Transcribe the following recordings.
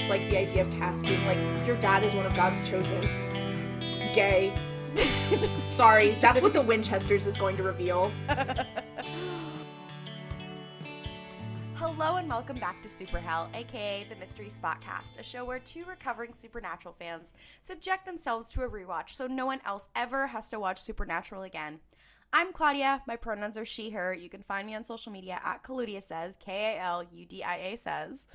just like the idea of Cass being like, your dad is one of God's chosen. Gay. Sorry, that's what the Winchesters is going to reveal. Hello and welcome back to Super Hell, aka the Mystery Spotcast, a show where two recovering Supernatural fans subject themselves to a rewatch so no one else ever has to watch Supernatural again. I'm Klaudia, my pronouns are she, her. You can find me on social media at Klaudia Says, K-A-L-U-D-I-A Says.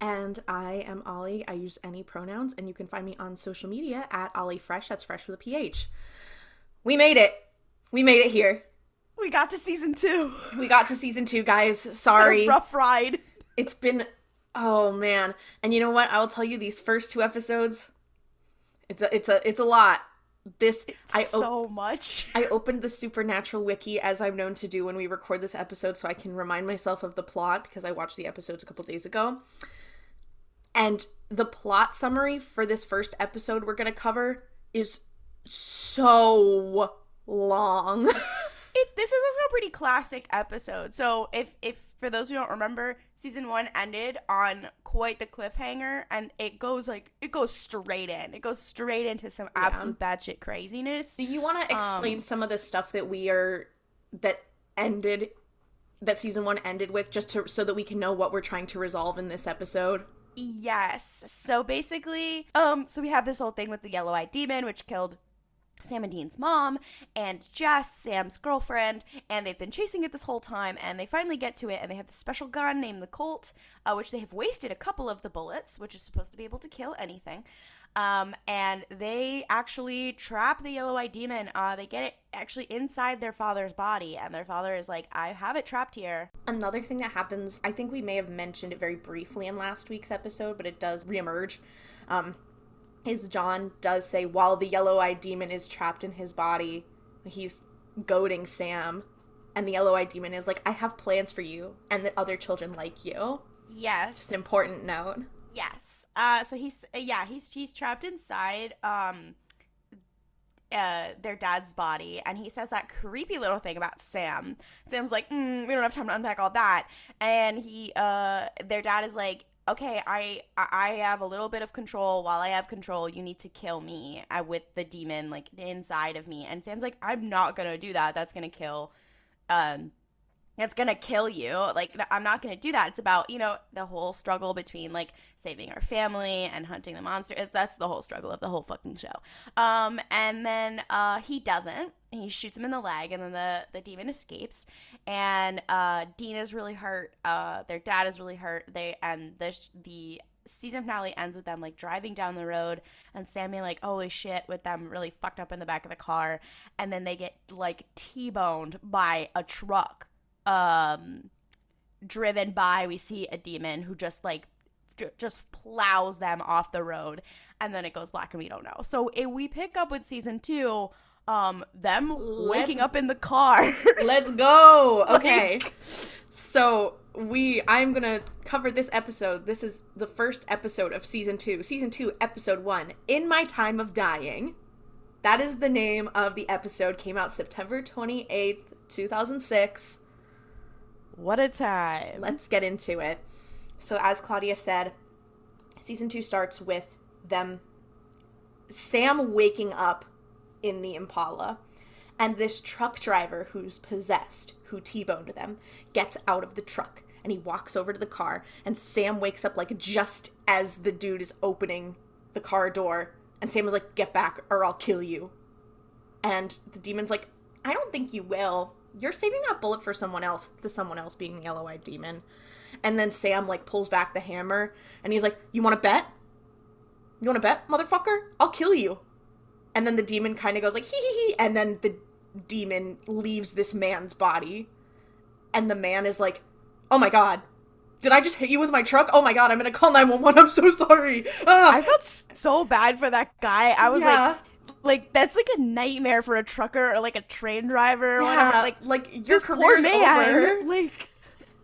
And I am Ollie. I use any pronouns, and you can find me on social media at Ollie Fresh. That's fresh with a PH. We made it. We made it here. We got to season 2. We got to season 2, guys. Sorry. It's been a rough ride. It's been, oh man. And you know what? I will tell you, these first 2 episodes, it's a lot. So much. I opened the Supernatural wiki as I'm known to do when we record this episode so I can remind myself of the plot because I watched the episodes a couple days ago. And the plot summary for this first episode we're going to cover is so long. This is also a pretty classic episode. So if for those who don't remember, season 1 ended on quite the cliffhanger, and it goes straight in. It goes straight into some absolute batshit craziness. Do you want to explain some of the stuff that that season 1 ended with, so that we can know what we're trying to resolve in this episode? Yes. So basically, so we have this whole thing with the yellow-eyed demon, which killed Sam and Dean's mom and Jess, Sam's girlfriend, and they've been chasing it this whole time, and they finally get to it, and they have this special gun named the Colt, which they have wasted a couple of the bullets, which is supposed to be able to kill anything, and they actually trap the yellow-eyed demon. They get it actually inside their father's body, and their father is like, I have it trapped here. Another thing that happens, I think we may have mentioned it very briefly in last week's episode, but it does reemerge, is John does say while the yellow-eyed demon is trapped in his body, he's goading Sam, and the yellow-eyed demon is like, I have plans for you and the other children like you. Yes. Just an important note. Yes. So he's trapped inside their dad's body, and he says that creepy little thing about Sam. Sam's like, we don't have time to unpack all that, and their dad is like, okay, I have a little bit of control. While I have control, you need to kill me with the demon, like, inside of me. And Sam's like, I'm not gonna do that. That's gonna kill you. Like, I'm not gonna do that. It's about, the whole struggle between, like, saving our family and hunting the monster. That's the whole struggle of the whole fucking show. And then he doesn't. He shoots him in the leg, and then the demon escapes. And Dean is really hurt. Their dad is really hurt. The season finale ends with them, like, driving down the road, and Sam being like, holy shit, with them really fucked up in the back of the car. And then they get, like, T-boned by a truck. Driven by, we see a demon who just plows them off the road, and then it goes black and we don't know. So we pick up with season 2, them waking up in the car. Let's go. Okay. So I'm gonna cover this episode. This is the first episode of season 2. Season 2, episode 1, In My Time of Dying. That is the name of the episode. Came out September 28th, 2006. What a time. Let's get into it. So as Klaudia said, season 2 starts with Sam waking up in the Impala, and this truck driver who's possessed, who T-boned them, gets out of the truck, and he walks over to the car, and Sam wakes up, like, just as the dude is opening the car door, and Sam was like, get back or I'll kill you. And the demon's like, I don't think you will. You're saving that bullet for someone else. The someone else being the yellow-eyed demon. And then Sam, like, pulls back the hammer, and he's like, you want to bet? You want to bet, motherfucker? I'll kill you. And then the demon kind of goes like, hee hee hee, and then the demon leaves this man's body. And the man is like, oh my god, did I just hit you with my truck? Oh my god, I'm gonna call 911, I'm so sorry. Ah. I felt so bad for that guy. I was like, that's like a nightmare for a trucker or like a train driver or whatever. Like your career's over. Like,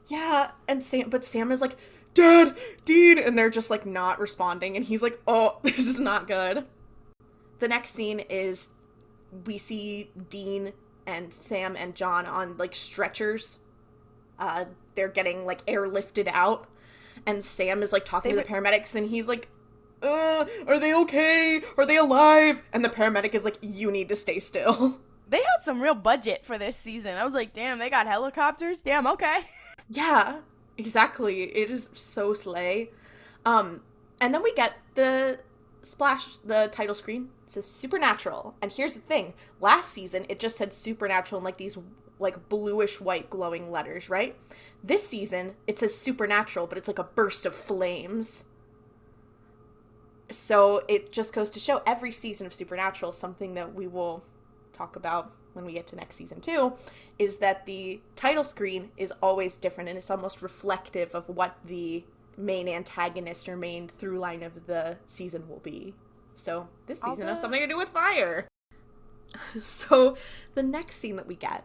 yeah, and Sam is like, Dad, Dean, and they're just like not responding, and he's like, oh, this is not good. The next scene is we see Dean and Sam and John on like stretchers. They're getting like airlifted out, And Sam is, like, talking to the paramedics, and he's like, are they okay? Are they alive? And the paramedic is like, you need to stay still. They had some real budget for this season. I was like, damn, they got helicopters? Damn, okay. Yeah, exactly. It is so slay. And then we get the title screen. It says Supernatural. And here's the thing. Last season, it just said Supernatural in, like, these, like, bluish white glowing letters, right? This season, it says Supernatural, but it's like a burst of flames. So it just goes to show every season of Supernatural, something that we will talk about when we get to next season too, is that the title screen is always different, and it's almost reflective of what the main antagonist or main through line of the season will be. So this season has something to do with fire. So the next scene that we get,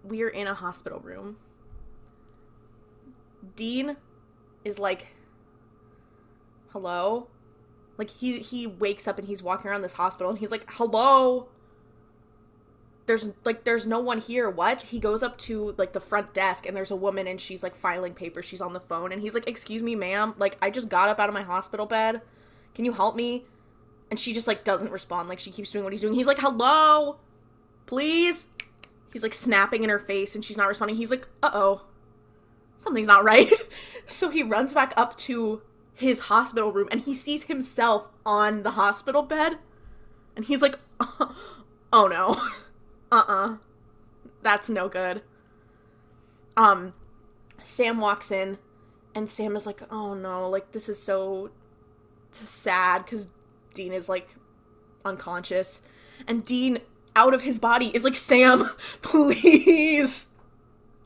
we are in a hospital room. Dean is like, hello? Like, he wakes up and he's walking around this hospital and he's like, hello? There's no one here. What? He goes up to, like, the front desk and there's a woman and she's, like, filing papers. She's on the phone and he's like, excuse me, ma'am. Like, I just got up out of my hospital bed. Can you help me? And she just, like, doesn't respond. Like, she keeps doing what he's doing. He's like, hello? Please? He's, like, snapping in her face and she's not responding. He's like, uh-oh. Something's not right. So he runs back up to his hospital room and he sees himself on the hospital bed and he's like, oh no. That's no good. Sam walks in and Sam is like, oh no, like, this is so sad because Dean is, like, unconscious, and Dean, out of his body, is like, Sam, please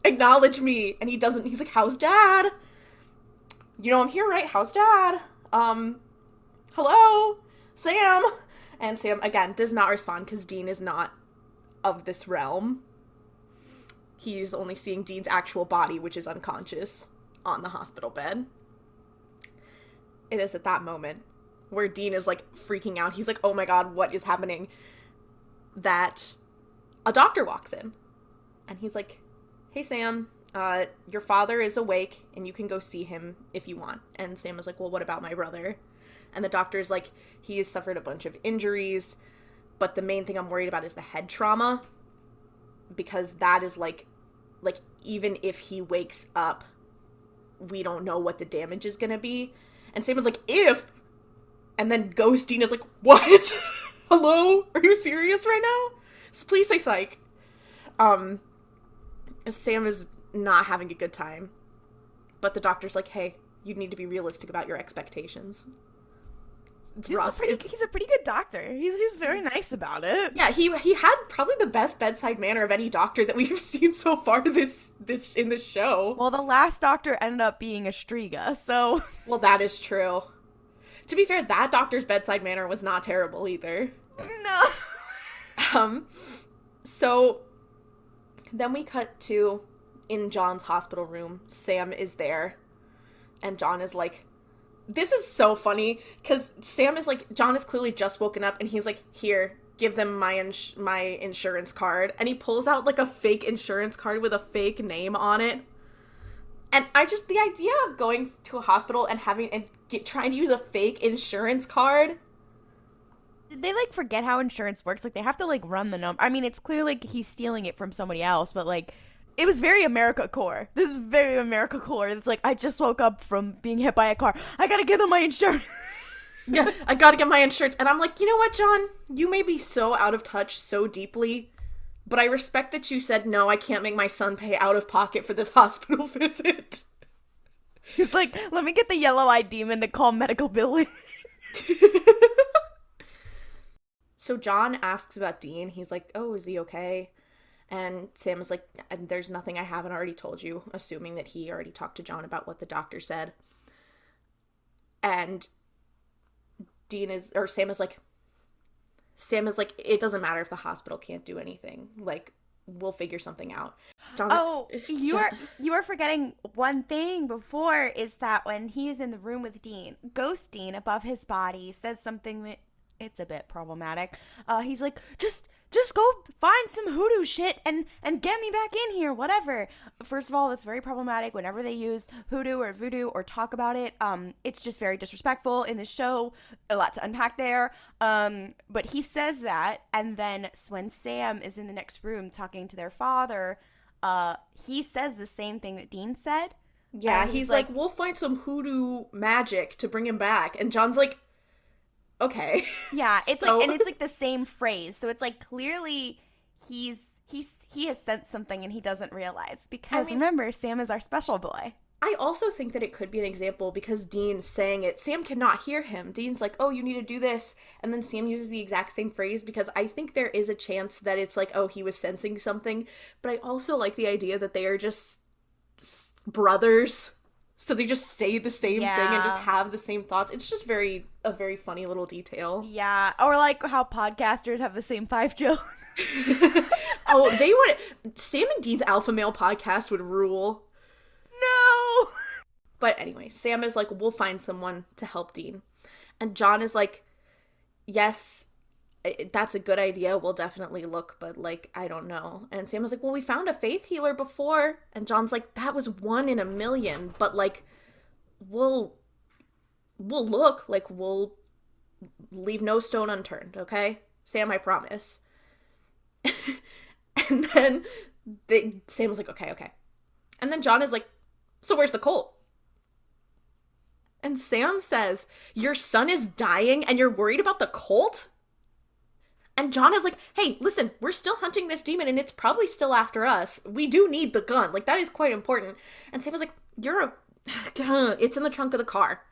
acknowledge me. And he doesn't. He's like, how's dad? You know I'm here, right? How's dad? Hello? Sam? And Sam, again, does not respond because Dean is not of this realm. He's only seeing Dean's actual body, which is unconscious, on the hospital bed. It is at that moment where Dean is, like, freaking out. He's like, oh my god, what is happening? That a doctor walks in. And he's like, hey, Sam, your father is awake and you can go see him if you want. And Sam is like, well, what about my brother? And the doctor's like, he has suffered a bunch of injuries, but the main thing I'm worried about is the head trauma, because that is like even if he wakes up, we don't know what the damage is gonna be. And Sam was like, if, and then Ghost Dean is like, what? Hello? Are you serious right now? Please say psych. Sam is not having a good time. But the doctor's like, hey, you need to be realistic about your expectations. It's rough. He's a pretty good doctor. He was very nice about it. Yeah, he had probably the best bedside manner of any doctor that we've seen so far in this show. Well, the last doctor ended up being a Striga, so... Well, that is true. To be fair, that doctor's bedside manner was not terrible either. No. So then we cut to in John's hospital room. Sam is there, and John is like, this is so funny, because Sam is like, John is clearly just woken up, and he's like, here, give them my insurance card. And he pulls out, like, a fake insurance card with a fake name on it. And the idea of going to a hospital and trying to use a fake insurance card. Did they, like, forget how insurance works? Like, they have to, like, run the number. I mean, it's clear, like, he's stealing it from somebody else, but, like, it was very AmeriCorps. This is very AmeriCorps. It's like, I just woke up from being hit by a car. I gotta give them my insurance. Yeah, I gotta get my insurance. And I'm like, you know what, John? You may be so out of touch so deeply, but I respect that you said, no, I can't make my son pay out of pocket for this hospital visit. He's like, let me get the yellow-eyed demon to call medical billing. So John asks about Dean. He's like, oh, is he okay? And Sam is like, there's nothing I haven't already told you, assuming that he already talked to John about what the doctor said. And Sam is like, it doesn't matter if the hospital can't do anything. Like, we'll figure something out. John, you are forgetting one thing before, is that when he is in the room with Dean, Ghost Dean above his body says something that it's a bit problematic. He's like, just just go find some hoodoo shit and get me back in here, whatever. First of all, that's very problematic whenever they use hoodoo or voodoo or talk about it. It's just very disrespectful in this show. A lot to unpack there. But he says that, and then when Sam is in the next room talking to their father, he says the same thing that Dean said. Yeah, he's like, we'll find some hoodoo magic to bring him back. And John's like, okay. Yeah, it's like the same phrase. So it's like clearly he has sensed something and he doesn't realize. Because remember, Sam is our special boy. I also think that it could be an example because Dean's saying it. Sam cannot hear him. Dean's like, oh, you need to do this. And then Sam uses the exact same phrase because I think there is a chance that it's like, oh, he was sensing something. But I also like the idea that they are just brothers. So they just say the same thing and just have the same thoughts. It's just a very funny little detail. Yeah. Or like how podcasters have the same 5 jokes. Oh, Sam and Dean's Alpha Male podcast would rule. No! But anyway, Sam is like, we'll find someone to help Dean. And John is like, yes, that's a good idea. We'll definitely look, but like, I don't know. And Sam was like, well, we found a faith healer before. And John's like, that was 1 in a million, but like, we'll look, like, we'll leave no stone unturned, okay? Sam, I promise. And then Sam was like, okay. And then John is like, so where's the colt? And Sam says, your son is dying and you're worried about the colt? And John is like, hey, listen, we're still hunting this demon and it's probably still after us. We do need the gun. Like, that is quite important. And Sam was like, it's in the trunk of the car.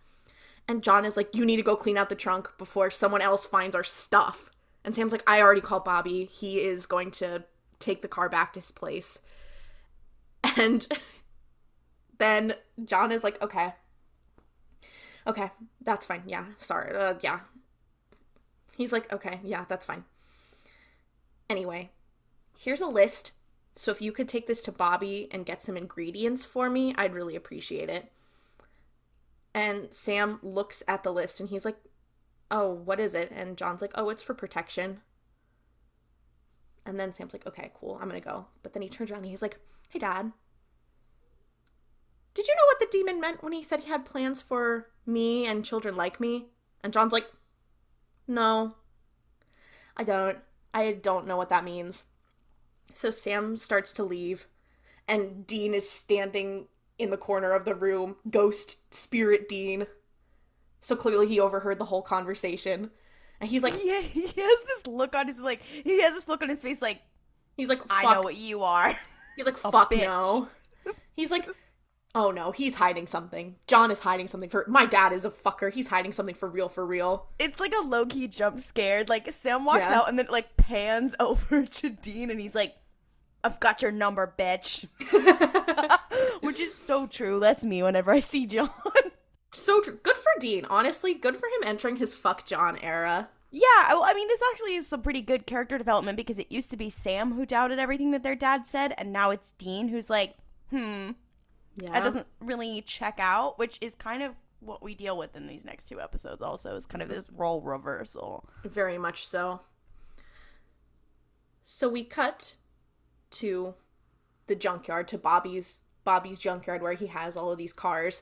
And John is like, you need to go clean out the trunk before someone else finds our stuff. And Sam's like, I already called Bobby. He is going to take the car back to his place. And then John is like, okay, that's fine. Yeah, sorry. Yeah. He's like, okay, yeah, that's fine. Anyway, here's a list. So if you could take this to Bobby and get some ingredients for me, I'd really appreciate it. And Sam looks at the list and he's like, oh, what is it? And John's like, oh, it's for protection. And then Sam's like, okay, cool, I'm gonna go. But then he turns around and he's like, hey, Dad, did you know what the demon meant when he said he had plans for me and children like me? And John's like, no, I don't know what that means. So Sam starts to leave, and Dean is standing in the corner of the room, ghost spirit Dean. So clearly he overheard the whole conversation. And he's like, yeah, he has this look on his face like, he's like, fuck. I know what you are. He's like, fuck no. He's like, oh no, he's hiding something. John is hiding something my dad is a fucker. He's hiding something for real. It's like a low-key jump scared. Like, Sam walks out and then, like, pans over to Dean and he's like, I've got your number, bitch. Which is so true. That's me whenever I see John. So true. Good for Dean, honestly. Good for him entering his fuck John era. Yeah, well, I mean, this actually is some pretty good character development because it used to be Sam who doubted everything that their dad said, and now it's Dean who's like, yeah, that doesn't really check out, which is kind of what we deal with in these next 2 episodes also, is kind of this role reversal. Very much so. So we cut to the junkyard, to Bobby's junkyard where he has all of these cars,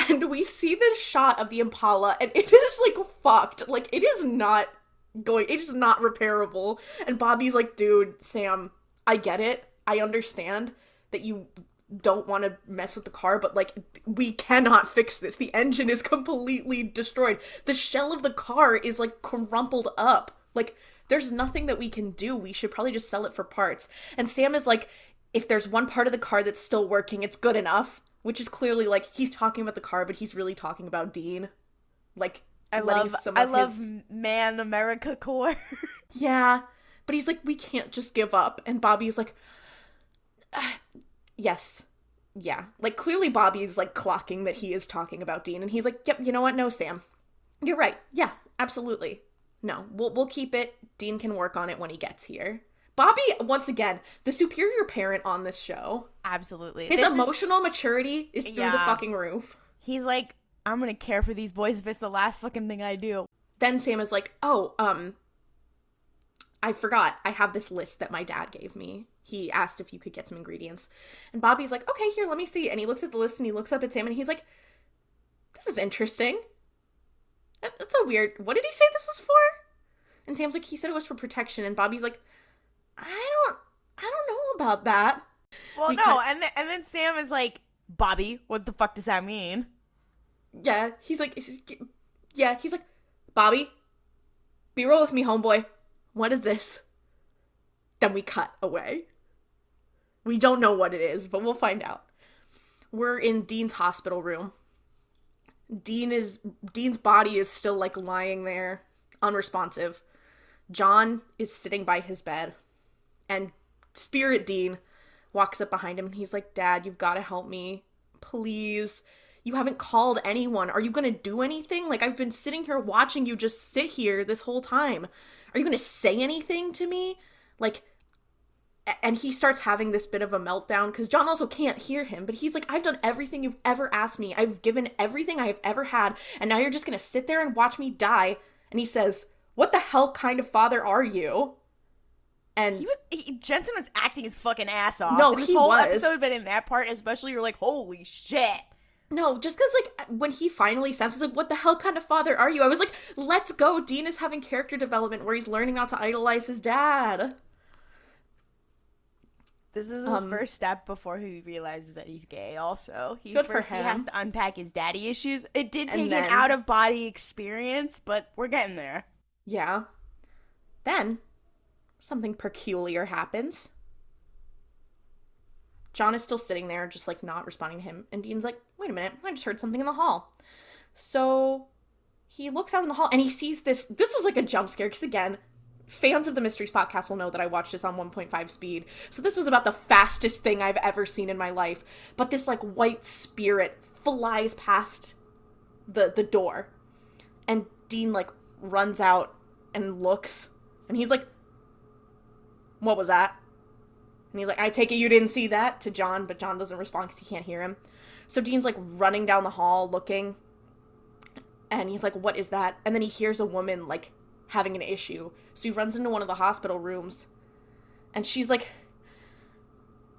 and we see this shot of the Impala, and it is like fucked. Like, it is not repairable. And Bobby's like, dude, Sam, I get it. I understand that you don't want to mess with the car, but like, we cannot fix this. The engine is completely destroyed. The shell of the car is like crumpled up. Like, there's nothing that we can do. We should probably just sell it for parts. And Sam is like, if there's one part of the car that's still working, it's good enough. Which is clearly like, he's talking about the car, but he's really talking about Dean. Like, I love Man America core. Yeah, but he's like, we can't just give up. And Bobby's like, yes, yeah. Like, clearly Bobby's like clocking that he is talking about Dean, and he's like, yep, you know what? No, Sam, you're right. Yeah, absolutely. No, we'll keep it. Dean can work on it when he gets here. Bobby, once again, the superior parent on this show. Absolutely. His emotional maturity is through the fucking roof. He's like, I'm gonna care for these boys if it's the last fucking thing I do. Then Sam is like, oh, I forgot. I have this list that my dad gave me. He asked if you could get some ingredients. And Bobby's like, okay, here, let me see. And he looks at the list and he looks up at Sam and he's like, this is interesting. That's a weird, what did he say this was for? And Sam's like, he said it was for protection. And Bobby's like, I don't know about that. Well, no, and then Sam is like, Bobby, what the fuck does that mean? Yeah, he's like, Bobby, be real with me, homeboy. What is this? Then we cut away. We don't know what it is, but we'll find out. We're in Dean's hospital room. Dean's body is still like lying there, unresponsive. John is sitting by his bed, and Spirit Dean walks up behind him and he's like, Dad, you've got to help me. Please. You haven't called anyone. Are you going to do anything? Like, I've been sitting here watching you just sit here this whole time. Are you going to say anything to me? Like, and he starts having this bit of a meltdown because John also can't hear him, but he's like, I've done everything you've ever asked me. I've given everything I have ever had, and now you're just going to sit there and watch me die. And he says, what the hell kind of father are you? And Jensen was acting his fucking ass off. No, this he whole was. episode, but in that part especially, you're like, holy shit. No, just because, like, when he finally snaps, he's like, what the hell kind of father are you? I was like, let's go. Dean is having character development where he's learning not to idolize his dad. This is his first step before he realizes that he's gay also. Good for him. He has to unpack his daddy issues. It did take an out-of-body experience, but we're getting there. Yeah. Then, something peculiar happens. John is still sitting there, just, like, not responding to him. And Dean's like, wait a minute, I just heard something in the hall. So, he looks out in the hall, and he sees this. This was, like, a jump scare, because, again, fans of the Mysteries podcast will know that I watched this on 1.5 speed. So this was about the fastest thing I've ever seen in my life. But this, like, white spirit flies past the door. And Dean, like, runs out and looks. And he's like, what was that? And he's like, I take it you didn't see that, to John, but John doesn't respond because he can't hear him. So Dean's, like, running down the hall looking, and he's like, what is that? And then he hears a woman, like, having an issue. So he runs into one of the hospital rooms, and she's like,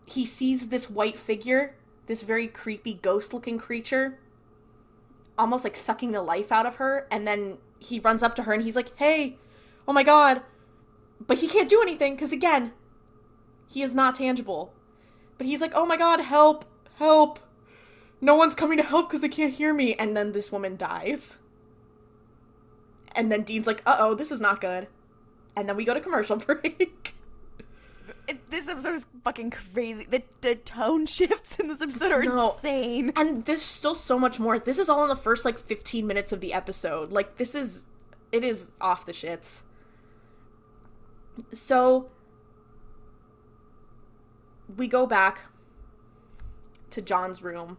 he sees this white figure, this very creepy ghost-looking creature, almost, like, sucking the life out of her, and then he runs up to her, and he's like, hey, oh my god. But he can't do anything, because, again, he is not tangible. But he's like, oh my god, help, help. No one's coming to help because they can't hear me. And then this woman dies. And then Dean's like, uh-oh, this is not good. And then we go to commercial break. This episode is fucking crazy. The tone shifts in this episode are insane. And there's still so much more. This is all in the first, like, 15 minutes of the episode. Like, it is off the shits. So we go back to John's room.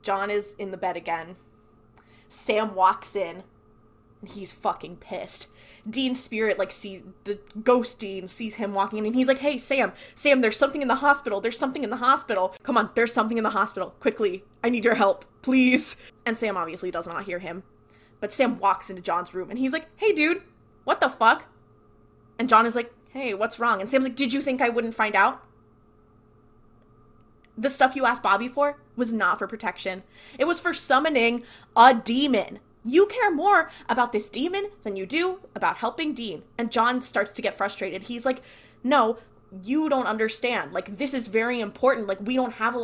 John is in the bed again. Sam walks in, and he's fucking pissed. Dean's spirit, like, sees, the ghost Dean sees him walking in, and he's like, hey, Sam, there's something in the hospital. There's something in the hospital. Come on, there's something in the hospital. Quickly, I need your help, please. And Sam obviously does not hear him. But Sam walks into John's room, and he's like, hey, dude, what the fuck? And John is like, hey, what's wrong? And Sam's like, did you think I wouldn't find out? The stuff you asked Bobby for was not for protection. It was for summoning a demon. You care more about this demon than you do about helping Dean. And John starts to get frustrated. He's like, no, you don't understand. Like, this is very important. Like, we don't have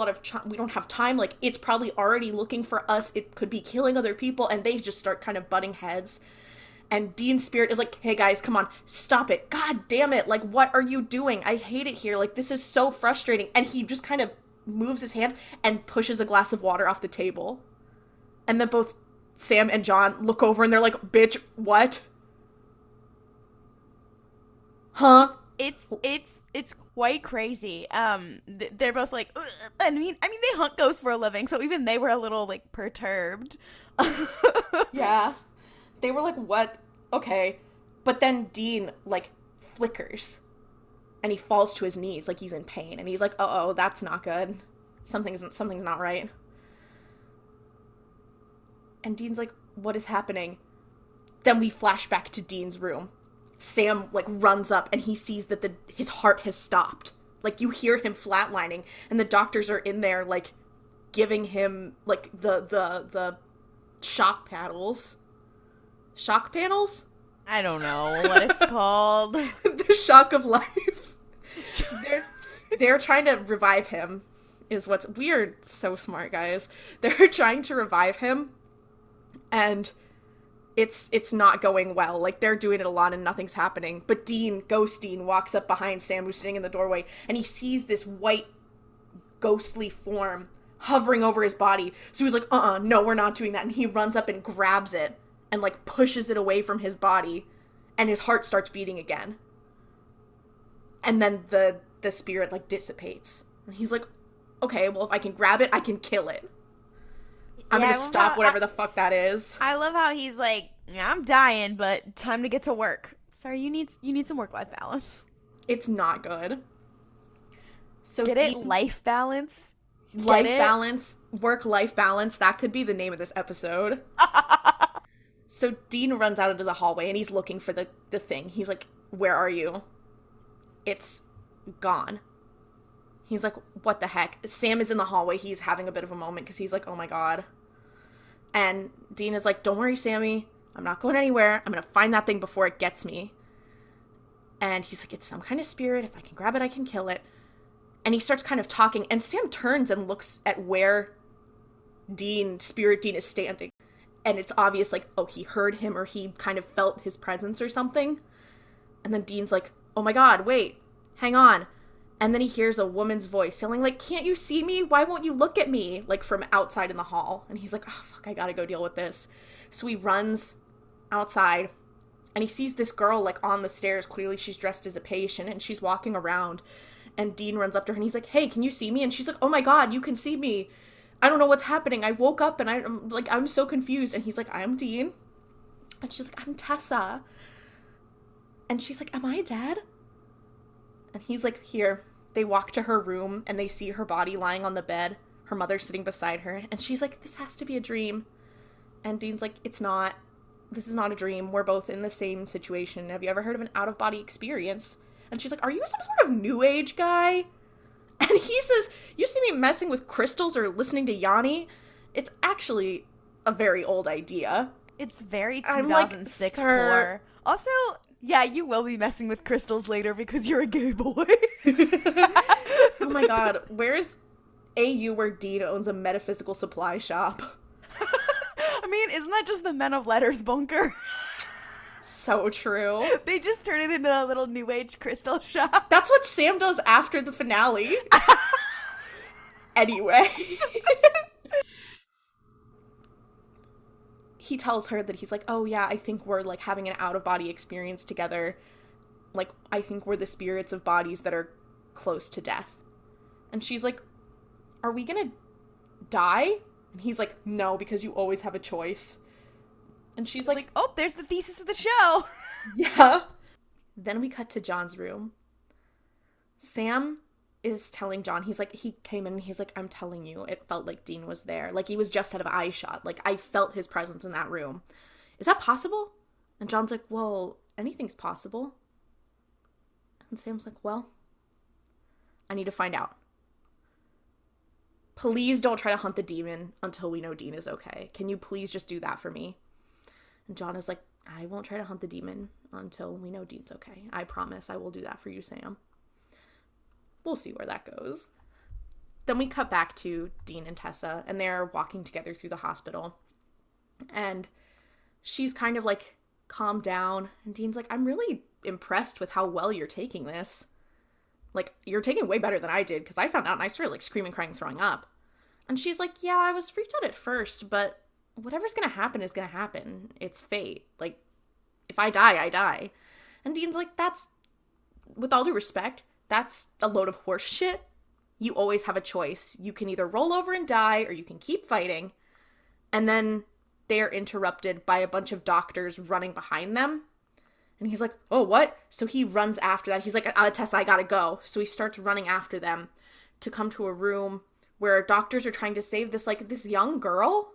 we don't have time. Like, it's probably already looking for us. It could be killing other people. And they just start kind of butting heads. And Dean's spirit is like, hey guys, come on, stop it. God damn it. Like, what are you doing? I hate it here. Like, this is so frustrating. And he just kind of moves his hand and pushes a glass of water off the table. And then both Sam and John look over and they're like, bitch, what? Huh? It's quite crazy. They're both like, ugh. I mean they hunt ghosts for a living, so even they were a little, like, perturbed. Yeah. They were like, what? Okay. But then Dean, like, flickers. And he falls to his knees like he's in pain. And he's like, uh-oh, that's not good. Something's not right. And Dean's like, what is happening? Then we flash back to Dean's room. Sam, like, runs up and he sees that his heart has stopped. Like, you hear him flatlining, and the doctors are in there, like, giving him, like, the shock paddles. Shock panels? I don't know what it's called. The shock of life. They're trying to revive him, is what's weird. So smart, guys. They're trying to revive him, and it's not going well. Like, they're doing it a lot and nothing's happening. But Ghost Dean, walks up behind Sam, who's sitting in the doorway, and he sees this white, ghostly form hovering over his body. So he's like, no, we're not doing that. And he runs up and grabs it and, like, pushes it away from his body, and his heart starts beating again. And then the spirit, like, dissipates. And he's like, okay, well, if I can grab it, I can kill it. I'm gonna stop whatever the fuck that is. I love how he's like, yeah, I'm dying, but time to get to work. Sorry, you need some work-life balance. It's not good. So get it? Life balance? Life balance, work-life balance. That could be the name of this episode. So Dean runs out into the hallway, and he's looking for the thing. He's like, where are you? It's gone. He's like, what the heck? Sam is in the hallway. He's having a bit of a moment because he's like, oh my god. And Dean is like, don't worry, Sammy. I'm not going anywhere. I'm going to find that thing before it gets me. And he's like, it's some kind of spirit. If I can grab it, I can kill it. And he starts kind of talking. And Sam turns and looks at where Spirit Dean is standing. And it's obvious, like, oh, he heard him or he kind of felt his presence or something. And then Dean's like, oh my god, wait, hang on. And then he hears a woman's voice yelling, like, can't you see me? Why won't you look at me? Like, from outside in the hall. And he's like, oh, fuck, I gotta go deal with this. So he runs outside, and he sees this girl, like, on the stairs. Clearly she's dressed as a patient, and she's walking around. And Dean runs up to her, and he's like, hey, can you see me? And she's like, oh my god, you can see me. I don't know what's happening. I woke up, and I'm so confused. And he's like, I'm Dean. And she's like, I'm Tessa. And she's like, am I dead? And he's like, here. They walk to her room, and they see her body lying on the bed. Her mother's sitting beside her. And she's like, this has to be a dream. And Dean's like, it's not. This is not a dream. We're both in the same situation. Have you ever heard of an out-of-body experience? And she's like, are you some sort of new age guy? And he says, you see me messing with crystals or listening to Yanni? It's actually a very old idea. It's very 2006 core. Also, yeah, you will be messing with crystals later because you're a gay boy. Oh my god, where's AU where Dean owns a metaphysical supply shop? I mean, isn't that just the Men of Letters bunker? So true. They just turn it into a little new age crystal shop. That's what Sam does after the finale. Anyway. He tells her that he's like, oh yeah, I think we're, like, having an out-of-body experience together. Like, I think we're the spirits of bodies that are close to death. And she's like, are we gonna die? And he's like, no, because you always have a choice. And she's like, oh, there's the thesis of the show. Yeah. Then we cut to John's room. Sam is telling John, he's like, he came in and he's like, I'm telling you, it felt like Dean was there. Like, he was just out of eye shot. Like, I felt his presence in that room. Is that possible? And John's like, well, anything's possible. And Sam's like, well, I need to find out. Please don't try to hunt the demon until we know Dean is okay. Can you please just do that for me? And John is like, I won't try to hunt the demon until we know Dean's okay. I promise I will do that for you, Sam. We'll see where that goes. Then we cut back to Dean and Tessa, and they're walking together through the hospital. And she's kind of like calmed down, and Dean's like, I'm really impressed with how well you're taking this. Like, you're taking way better than I did, because I found out and I started, like, screaming, crying, throwing up. And she's like, yeah, I was freaked out at first, but whatever's gonna happen is gonna happen. It's fate. Like, if I die, I die. And Dean's like, that's, with all due respect, that's a load of horse shit. You always have a choice. You can either roll over and die, or you can keep fighting. And then they're interrupted by a bunch of doctors running behind them. And he's like, oh, what? So he runs after that. He's like, Tessa, I gotta go. So he starts running after them to come to a room where doctors are trying to save this, like, this young girl.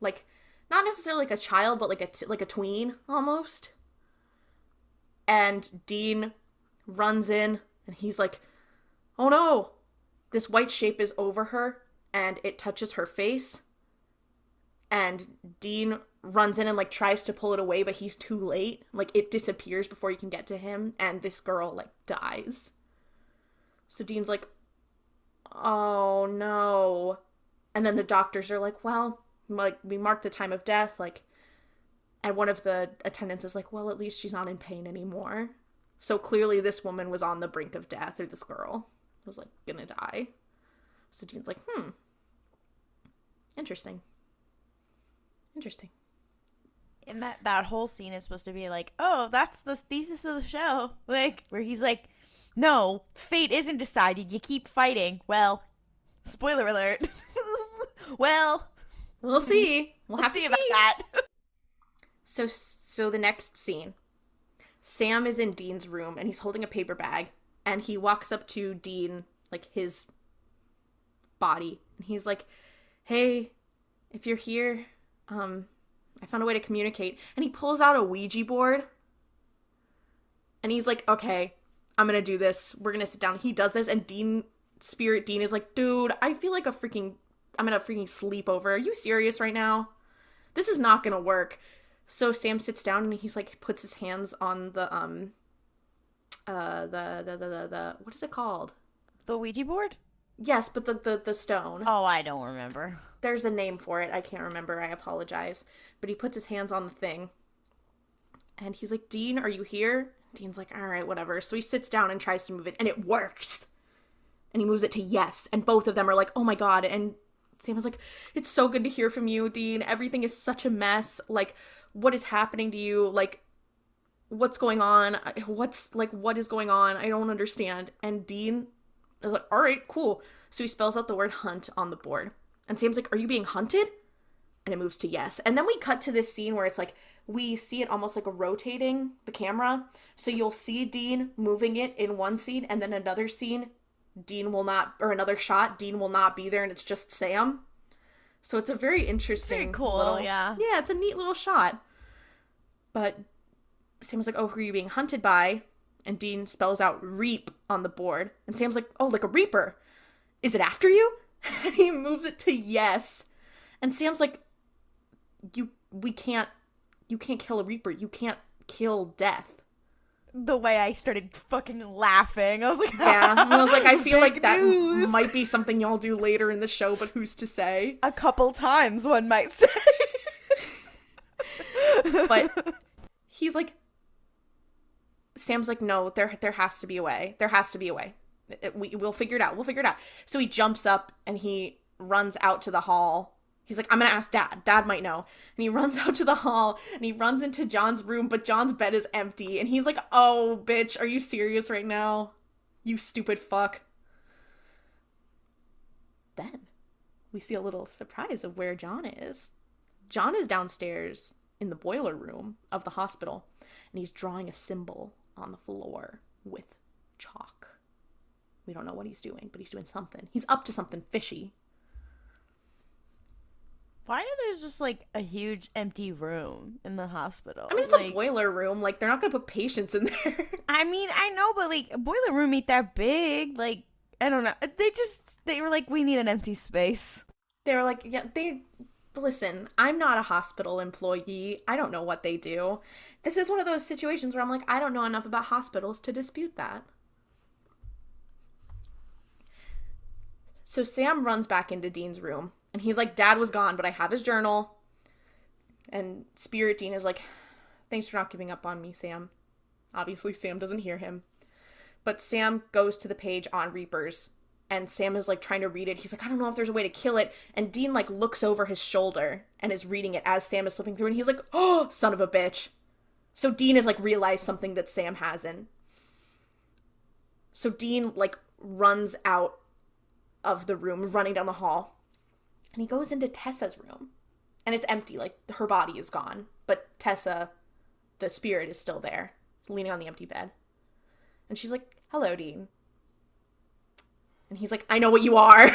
Like, not necessarily like a child, but like a tween, almost. And Dean runs in, and he's like, oh no! This white shape is over her, and it touches her face. And Dean runs in and, like, tries to pull it away, but he's too late. Like, it disappears before you can get to him, and this girl, like, dies. So Dean's like, oh no. And then the doctors are like, well, like, we marked the time of death, like, and one of the attendants is like, well, at least she's not in pain anymore. So clearly this woman was on the brink of death, or this girl was, like, gonna die. So Dean's like, interesting. And that whole scene is supposed to be like, oh, that's the thesis of the show. Like, where he's like, no, fate isn't decided. You keep fighting. Well, spoiler alert. Well, we'll see. We'll have to see about that. So the next scene, Sam is in Dean's room, and he's holding a paper bag, and he walks up to Dean, like, his body, and he's like, hey, if you're here, I found a way to communicate. And he pulls out a Ouija board, and he's like, okay, I'm gonna do this. We're gonna sit down. He does this, and Spirit Dean is like, dude, I feel like I'm gonna freaking sleep over. Are you serious right now? This is not gonna work. So Sam sits down, and he's like, puts his hands on the what is it called? The Ouija board? Yes, but the stone. Oh, I don't remember. There's a name for it. I can't remember. I apologize. But he puts his hands on the thing. And he's like, Dean, are you here? Dean's like, all right, whatever. So he sits down and tries to move it. And it works. And he moves it to yes. And both of them are like, oh my God. And Sam is like, it's so good to hear from you, Dean. Everything is such a mess. Like, what is happening to you? Like, what's going on? What is going on? I don't understand. And Dean is like, all right, cool. So he spells out the word hunt on the board. And Sam's like, are you being hunted? And it moves to yes. And then we cut to this scene where it's like, we see it almost like a rotating the camera. So you'll see Dean moving it in one scene, and then another scene, another shot, Dean will not be there, and it's just Sam. So it's a very interesting, very cool, yeah, it's a neat little shot. But Sam's like, oh, who are you being hunted by? And Dean spells out reap on the board. And Sam's like, oh, like a reaper. Is it after you? And he moves it to yes. And Sam's like, you can't kill a reaper. You can't kill death. The way I started fucking laughing. I was like, yeah. And I was like, I feel like that news. might be something y'all do later in the show, but who's to say? A couple times, one might say. But he's like, Sam's like, no, there has to be a way. There has to be a way. We'll figure it out. We'll figure it out. So he jumps up and he runs out to the hall. He's like, I'm going to ask Dad. Dad might know. And he runs out to the hall and he runs into John's room, but John's bed is empty. And he's like, oh, bitch, are you serious right now? You stupid fuck. Then we see a little surprise of where John is. John is downstairs in the boiler room of the hospital, and he's drawing a symbol on the floor with chalk. We don't know what he's doing, but he's doing something. He's up to something fishy. Why are there just, like, a huge empty room in the hospiper? I mean, it's a boiler room. Like, they're not going to put patients in there. I mean, I know, but, like, a boiler room ain't that big. Like, I don't know. They were like, we need an empty space. They were like, yeah, listen, I'm not a hospital employee. I don't know what they do. This is one of those situations where I'm like, I don't know enough about hospitals to dispute that. So Sam runs back into Dean's room, and he's like, Dad was gone, but I have his journal. And Spirit Dean is like, thanks for not giving up on me, Sam. Obviously, Sam doesn't hear him. But Sam goes to the page on Reapers, and Sam is, like, trying to read it. He's like, I don't know if there's a way to kill it. And Dean, like, looks over his shoulder and is reading it as Sam is flipping through, and he's like, oh, son of a bitch. So Dean has, like, realized something that Sam hasn't. So Dean, like, runs out of the room, running down the hall. And he goes into Tessa's room. And it's empty, like, her body is gone. But Tessa, the spirit, is still there, leaning on the empty bed. And she's like, hello, Dean. And he's like, I know what you are.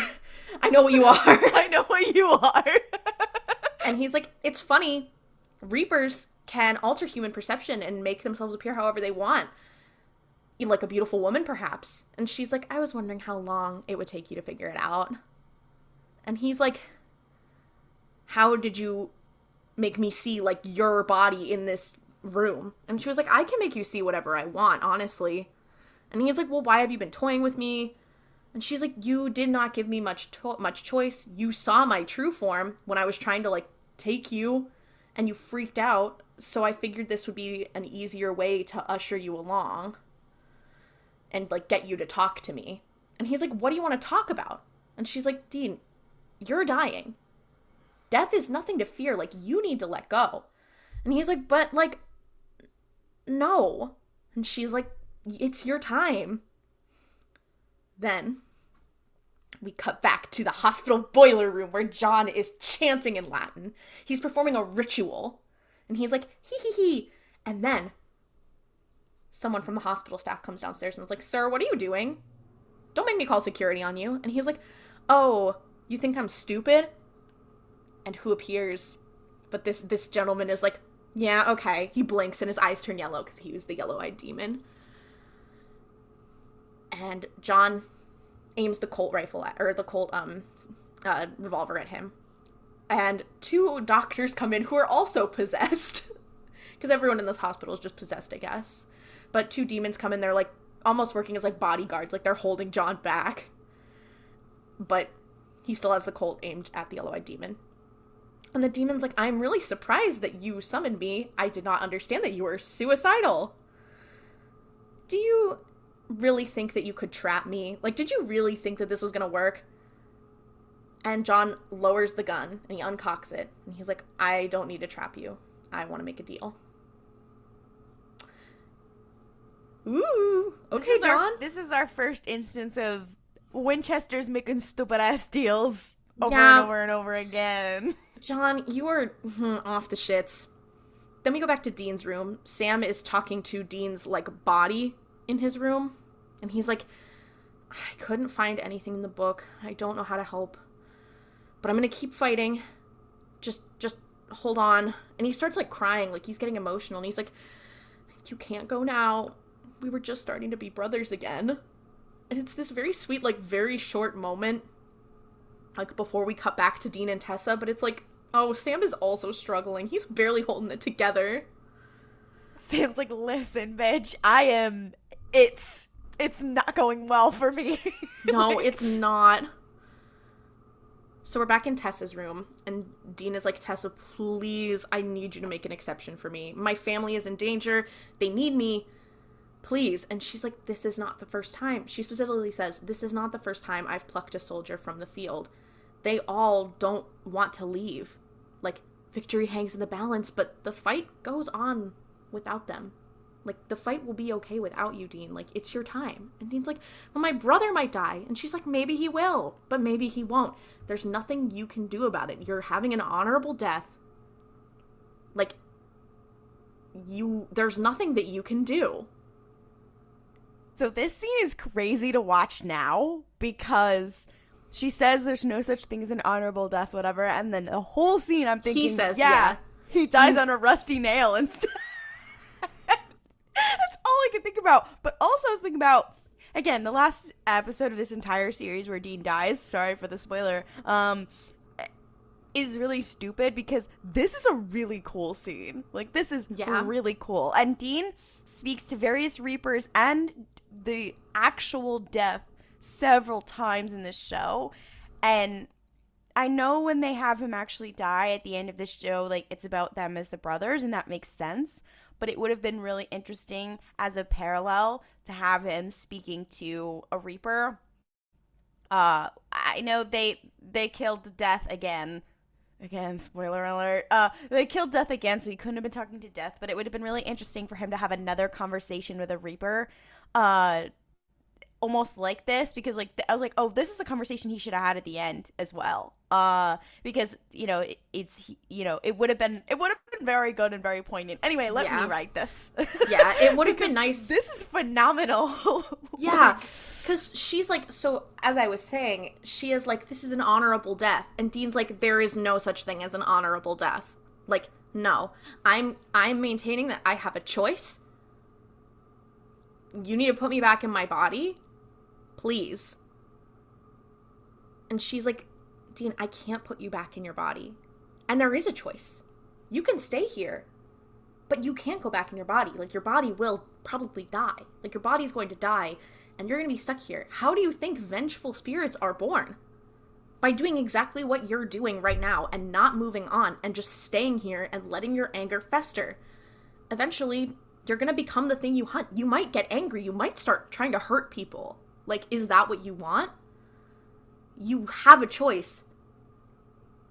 I know what you are. I know what you are. And he's like, it's funny. Reapers can alter human perception and make themselves appear however they want. Like a beautiful woman, perhaps. And she's like, I was wondering how long it would take you to figure it out. And he's like, how did you make me see, like, your body in this room? And she was like, I can make you see whatever I want, honestly. And he's like, well, why have you been toying with me? And she's like, you did not give me much choice. You saw my true form when I was trying to, like, take you, and you freaked out. So I figured this would be an easier way to usher you along and, like, get you to talk to me. And he's like, what do you want to talk about? And she's like, Dean, you're dying. Death is nothing to fear. Like, you need to let go. And he's like, but, like, no. And she's like, it's your time. Then we cut back to the hospital boiler room where John is chanting in Latin. He's performing a ritual. And he's like, hee hee hee. And then someone from the hospital staff comes downstairs and is like, sir, what are you doing? Don't make me call security on you. And he's like, oh, you think I'm stupid? And who appears? But this gentleman is like, yeah, okay. He blinks and his eyes turn yellow because he was the yellow-eyed demon. And John aims the Colt rifle at, or the Colt revolver at him. And two doctors come in who are also possessed. Because everyone in this hospital is just possessed, I guess. But two demons come in, they're like almost working as like bodyguards, like they're holding John back. But he still has the Colt aimed at the yellow-eyed demon. And the demon's like, I'm really surprised that you summoned me. I did not understand that you were suicidal. Do you really think that you could trap me? Like, did you really think that this was gonna work? And John lowers the gun and he uncocks it. And he's like, I don't need to trap you. I want to make a deal. Ooh. Okay, John. This is our first instance of Winchesters making stupid-ass deals over and over and over again. John, you are off the shits. Then we go back to Dean's room. Sam is talking to Dean's, like, body in his room. And he's like, I couldn't find anything in the book. I don't know how to help. But I'm gonna keep fighting. Just hold on. And he starts, like, crying. Like, he's getting emotional. And he's like, you can't go now. We were just starting to be brothers again. And it's this very sweet, like, very short moment, like, before we cut back to Dean and Tessa. But it's like, oh, Sam is also struggling. He's barely holding it together. Sam's like, listen, bitch, it's not going well for me. No, it's not. So we're back in Tessa's room, and Dean is like, Tessa, please, I need you to make an exception for me. My family is in danger. They need me. Please. And she's like, this is not the first time. She specifically says, this is not the first time I've plucked a soldier from the field. They all don't want to leave. Like, victory hangs in the balance, but the fight goes on without them. Like, the fight will be okay without you, Dean. Like, it's your time. And Dean's like, well, my brother might die. And she's like, maybe he will, but maybe he won't. There's nothing you can do about it. You're having an honorable death. Like, there's nothing that you can do. So this scene is crazy to watch now because she says there's no such thing as an honorable death, whatever. And then the whole scene, I'm thinking, he says, yeah. He dies on a rusty nail instead. That's all I can think about. But also I was thinking about, again, the last episode of this entire series where Dean dies, sorry for the spoiler, is really stupid because this is a really cool scene. Like, this is really cool. And Dean speaks to various Reapers and the actual death several times in this show. And I know when they have him actually die at the end of this show, like, it's about them as the brothers, and that makes sense. But it would have been really interesting as a parallel to have him speaking to a Reaper. I know they killed Death again. Again, spoiler alert. They killed Death again, so he couldn't have been talking to Death. But it would have been really interesting for him to have another conversation with a Reaper. Almost like this, because like I was like, oh, this is the conversation he should have had at the end as well, because it would have been very good and very poignant. Anyway, let me write this. Yeah, it would have been nice. This is phenomenal. Yeah, because she's like, so as I was saying, she is like, this is an honorable death, and Dean's like, there is no such thing as an honorable death. Like, No. I'm maintaining that I have a choice. You need to put me back in my body. Please. And she's like, Dean, I can't put you back in your body. And there is a choice. You can stay here, but you can't go back in your body. Like, your body will probably die. Like, your body's going to die, and you're going to be stuck here. How do you think vengeful spirits are born? By doing exactly what you're doing right now and not moving on and just staying here and letting your anger fester. Eventually, you're going to become the thing you hunt. You might get angry. You might start trying to hurt people. Like, is that what you want? You have a choice,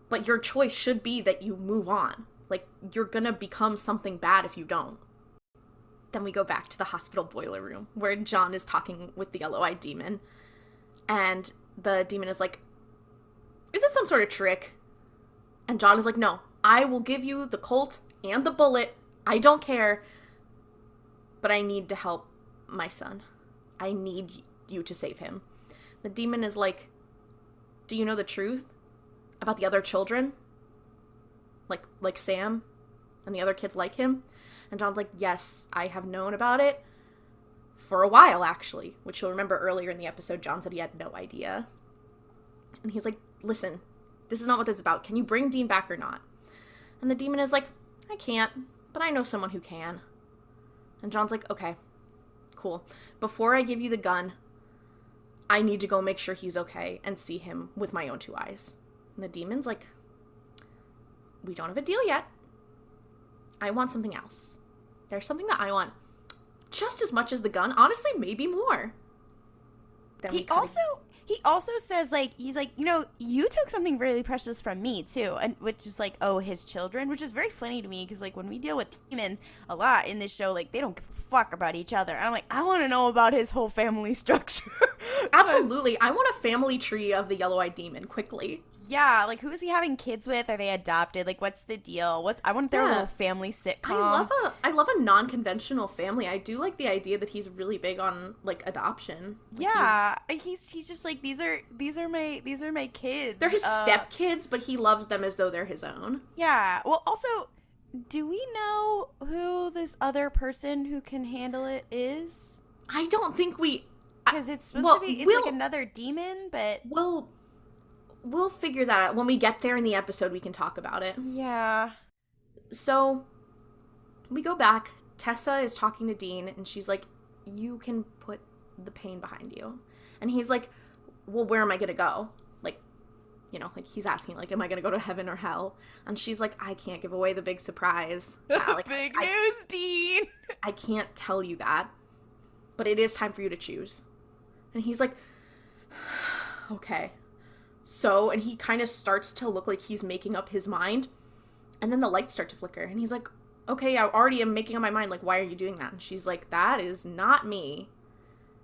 but your choice should be that you move on. Like, you're gonna become something bad if you don't. Then we go back to the hospital boiler room where John is talking with the yellow-eyed demon. And the demon is like, is this some sort of trick? And John is like, no, I will give you the Colt and the bullet. I don't care. But I need to help my son. I need you to save him. The demon is like, do you know the truth about the other children? Like Sam and the other kids like him? And John's like, yes, I have known about it for a while, actually. Which you'll remember earlier in the episode, John said he had no idea. And he's like, listen, this is not what this is about. Can you bring Dean back or not? And the demon is like, I can't, but I know someone who can. And John's like, okay, cool. Before I give you the gun, I need to go make sure he's okay and see him with my own two eyes. And the demon's like, we don't have a deal yet. I want something else. There's something that I want just as much as the gun. Honestly, maybe more. Then he also says, like, he's like, you know, you took something really precious from me too, and which is like, oh, his children, which is very funny to me because, like, when we deal with demons a lot in this show, like, they don't give a fuck about each other. And I'm like, I want to know about his whole family structure. Absolutely. I want a family tree of the yellow-eyed demon quickly. Yeah, like, who is he having kids with? Are they adopted? Like, what's the deal? I want their little family sitcom. I love a non-conventional family. I do like the idea that he's really big on, like, adoption. Like, yeah, he's just like, these are my kids. They're his stepkids, but he loves them as though they're his own. Yeah. Well, also, do we know who this other person who can handle it is? I don't think we, because it's supposed to be. It's like another demon, but We'll figure that out. When we get there in the episode, we can talk about it. Yeah. So, we go back. Tessa is talking to Dean, and she's like, you can put the pain behind you. And he's like, well, where am I going to go? Like, you know, like, he's asking, like, am I going to go to heaven or hell? And she's like, I can't give away the big surprise. Like, big news, Dean! I can't tell you that. But it is time for you to choose. And he's like, okay. So, and he kind of starts to look like he's making up his mind. And then the lights start to flicker. And he's like, okay, I already am making up my mind. Like, why are you doing that? And she's like, that is not me.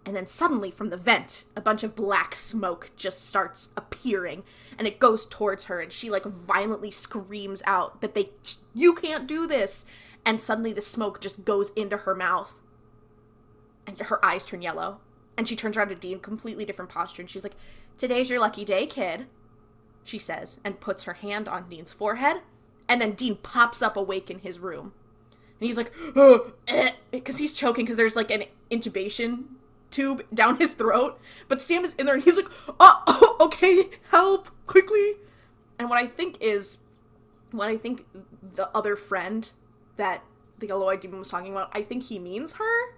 And then suddenly from the vent, a bunch of black smoke just starts appearing. And it goes towards her. And she, like, violently screams out that you can't do this. And suddenly the smoke just goes into her mouth. And her eyes turn yellow. And she turns around to Dean, completely different posture. And she's like, today's your lucky day, kid, she says, and puts her hand on Dean's forehead. And then Dean pops up awake in his room. And he's like, oh, because he's choking because there's, like, an intubation tube down his throat. But Sam is in there and he's like, oh, okay, help, quickly. And what I think the other friend that the yellow-eyed demon was talking about, I think he means her.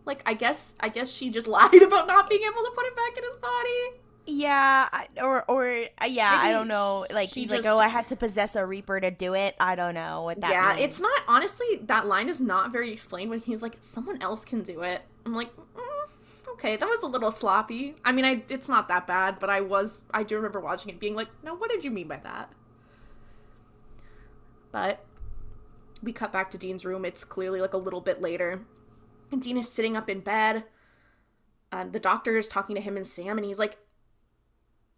Like, I guess she just lied about not being able to put it back in his body. Yeah, I don't know. Like, he's like, oh, I had to possess a Reaper to do it. I don't know what that means. Yeah, it's not, honestly, that line is not very explained when he's like, someone else can do it. I'm like, okay, that was a little sloppy. I mean, it's not that bad, but I do remember watching it being like, now what did you mean by that? But we cut back to Dean's room. It's clearly, like, a little bit later. And Dean is sitting up in bed. The doctor is talking to him and Sam, and he's like,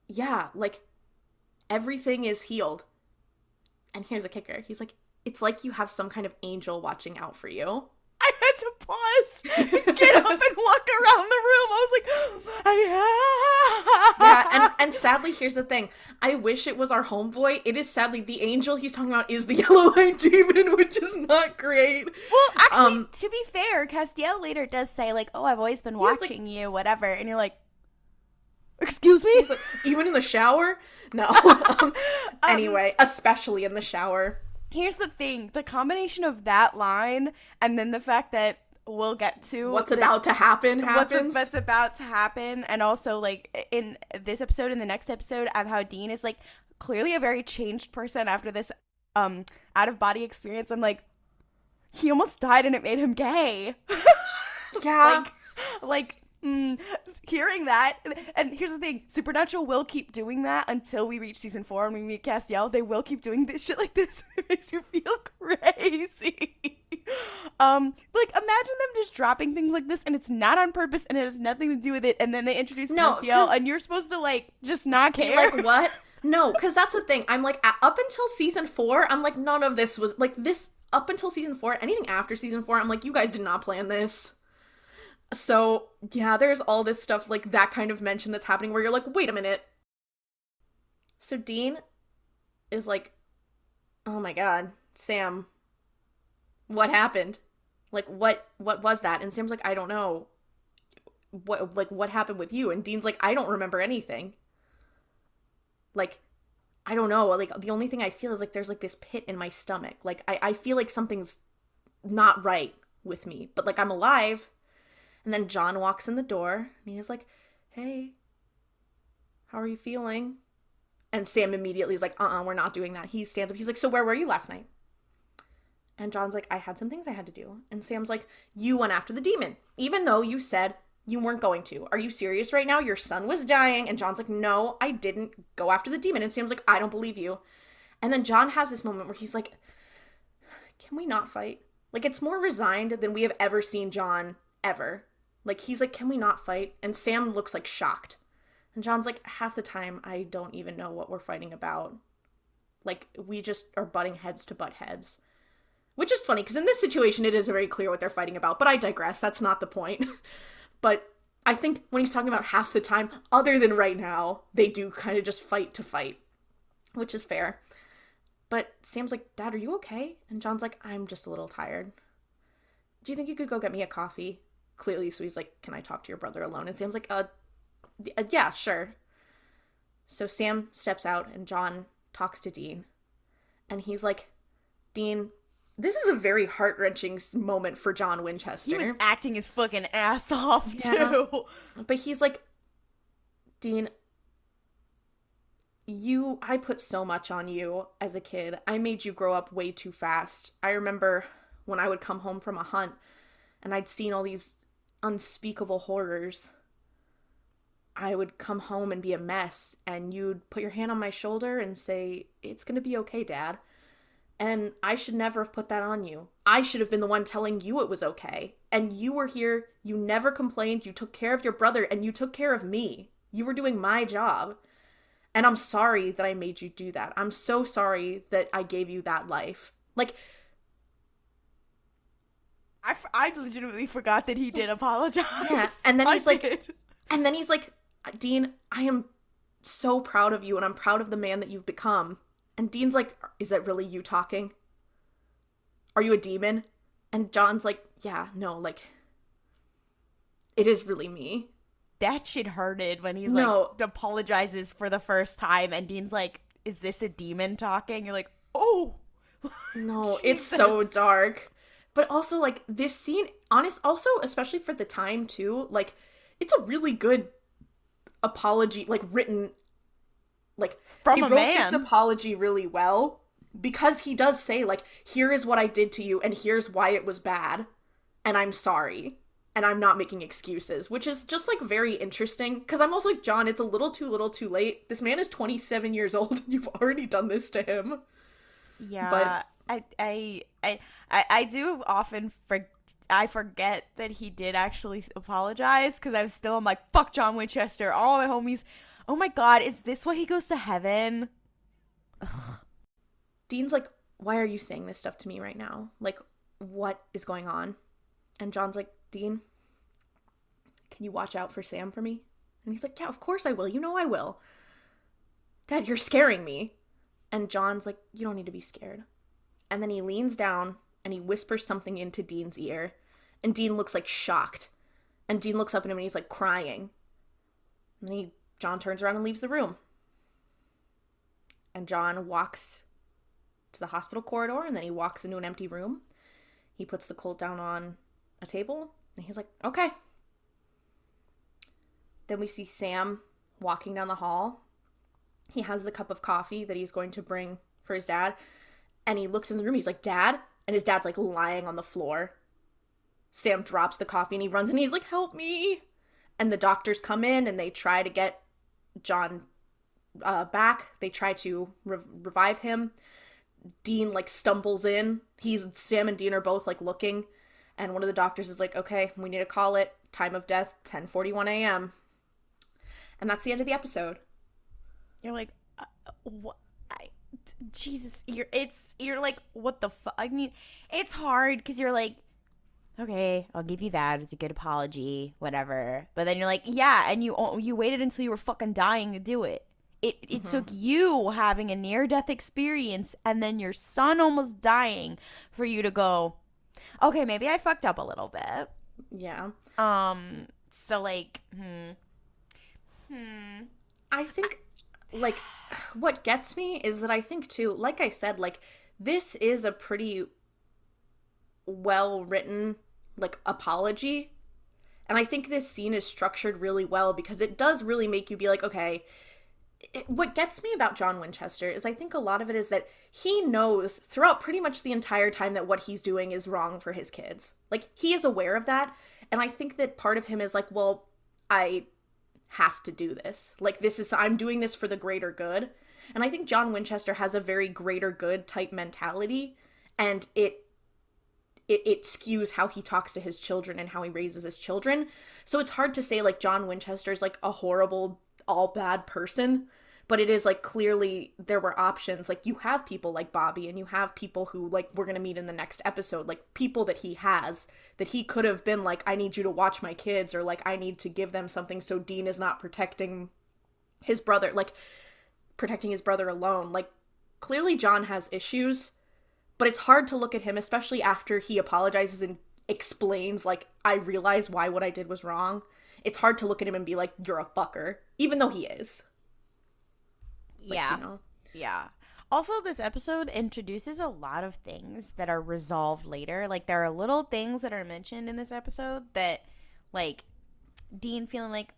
yeah, like, everything is healed. And here's a kicker. He's like, it's like you have some kind of angel watching out for you. I had to pause, get up and walk around the room. I was like, yeah, and sadly, here's the thing. I wish it was our homeboy. It is sadly the angel he's talking about is the yellow-eyed demon, which is not great. Well, actually, to be fair, Castiel later does say, like, oh, I've always been watching like, you, whatever. And you're like, excuse me? Like, even in the shower? No. Anyway, especially in the shower. Here's the thing. The combination of that line and then the fact that we'll get to what's about to happen happens. What's about to happen. And also, like, in this episode and the next episode of how Dean is, like, clearly a very changed person after this out-of-body experience. I'm like, he almost died and it made him gay. Yeah. Hearing that, and here's the thing, Supernatural will keep doing that until we reach season 4 and we meet Castiel. They will keep doing this shit like this. It makes you feel crazy. Like, imagine them just dropping things like this and it's not on purpose and it has nothing to do with it, and then they introduce Castiel and you're supposed to, like, just not care. Like, what? No, because that's the thing. I'm like, up until season 4, I'm like, none of this was, like, this, up until season 4, anything after season 4, I'm like, you guys did not plan this. So, yeah, there's all this stuff, like, that kind of mention that's happening where you're like, wait a minute. So Dean is like, oh my god, Sam, what happened? Like, what was that? And Sam's like, I don't know. What happened with you? And Dean's like, I don't remember anything. Like, I don't know. Like, the only thing I feel is, like, there's, like, this pit in my stomach. Like, I feel like something's not right with me. But, like, I'm alive. And then John walks in the door, and he's like, hey, how are you feeling? And Sam immediately is like, we're not doing that. He stands up. He's like, so where were you last night? And John's like, I had some things I had to do. And Sam's like, you went after the demon, even though you said you weren't going to. Are you serious right now? Your son was dying. And John's like, no, I didn't go after the demon. And Sam's like, I don't believe you. And then John has this moment where he's like, can we not fight? Like, it's more resigned than we have ever seen John ever. Like, he's like, can we not fight? And Sam looks, like, shocked. And John's like, half the time, I don't even know what we're fighting about. Like, we just are butting heads to butt heads. Which is funny, because in this situation, it is very clear what they're fighting about. But I digress. That's not the point. But I think when he's talking about half the time, other than right now, they do kind of just fight to fight. Which is fair. But Sam's like, Dad, are you okay? And John's like, I'm just a little tired. Do you think you could go get me a coffee? Clearly, so he's like, can I talk to your brother alone? And Sam's like, yeah, sure. So Sam steps out and John talks to Dean. And he's like, Dean, this is a very heart-wrenching moment for John Winchester. He was acting his fucking ass off, too. But he's like, Dean, I put so much on you as a kid. I made you grow up way too fast. I remember when I would come home from a hunt and I'd seen all these unspeakable horrors. I would come home and be a mess, and you'd put your hand on my shoulder and say, it's gonna be okay, Dad. And I should never have put that on you. I should have been the one telling you it was okay. And you were here, you never complained, you took care of your brother, and you took care of me. You were doing my job. And I'm sorry that I made you do that. I'm so sorry that I gave you that life. Like, I legitimately forgot that he did apologize. Yeah, and then he's like, Dean, I am so proud of you, and I'm proud of the man that you've become. And Dean's like, is that really you talking? Are you a demon? And John's like, yeah, no, like, it is really me. That shit hurted when he's like, apologizes for the first time, and Dean's like, is this a demon talking? You're like, oh. No, it's so dark. But also, like, this scene, also, especially for the time, too, like, it's a really good apology, like, written, like, from a man. He wrote this apology really well, because he does say, like, here is what I did to you, and here's why it was bad, and I'm sorry, and I'm not making excuses, which is just, like, very interesting, because I'm also like, John, it's a little too late. This man is 27 years old, and you've already done this to him. Yeah, but I do often forget that he did actually apologize, because I'm like, fuck John Winchester, all my homies. Oh my god, is this why he goes to heaven? Ugh. Dean's like, why are you saying this stuff to me right now? Like, what is going on? And John's like, Dean, can you watch out for Sam for me? And he's like, yeah, of course I will. You know I will. Dad, you're scaring me. And John's like, you don't need to be scared. And then he leans down and he whispers something into Dean's ear. And Dean looks like shocked. And Dean looks up at him and he's like crying. And then John turns around and leaves the room. And John walks to the hospital corridor and then he walks into an empty room. He puts the Colt down on a table and he's like, okay. Then we see Sam walking down the hall. He has the cup of coffee that he's going to bring for his dad. And he looks in the room. He's like, Dad? And his dad's like lying on the floor. Sam drops the coffee and he runs and he's like, help me. And the doctors come in and they try to get John back. They try to revive him. Dean like stumbles in. Sam and Dean are both like looking. And one of the doctors is like, okay, we need to call it. Time of death, 10:41 a.m. And that's the end of the episode. You're like, what? Jesus, you're like, what the fuck? I mean, it's hard because you're like, okay, I'll give you that. It's a good apology, whatever. But then you're like, yeah, and you waited until you were fucking dying to do it. It took you having a near-death experience and then your son almost dying for you to go, okay, maybe I fucked up a little bit. Yeah. So like, I think, like, what gets me is that I think, too, like I said, like, this is a pretty well-written, like, apology. And I think this scene is structured really well because it does really make you be like, okay, what gets me about John Winchester is I think a lot of it is that he knows throughout pretty much the entire time that what he's doing is wrong for his kids. Like, he is aware of that. And I think that part of him is like, well, I have to do this. Like, I'm doing this for the greater good. And I think John Winchester has a very greater good type mentality. And it skews how he talks to his children and how he raises his children. So it's hard to say, like, John Winchester is, like, a horrible, all-bad person. But it is, like, clearly there were options. Like, you have people like Bobby, and you have people who, like, we're gonna meet in the next episode. Like, people that he has, that he could have been like, I need you to watch my kids, or, like, I need to give them something so Dean is not protecting his brother, like, protecting his brother alone. Like, clearly John has issues. But it's hard to look at him, especially after he apologizes and explains, like, I realize why what I did was wrong. It's hard to look at him and be like, you're a fucker. Even though he is. Yeah. Like, you know? Yeah. Also, this episode introduces a lot of things that are resolved later. Like, there are little things that are mentioned in this episode that, like, Dean feeling like,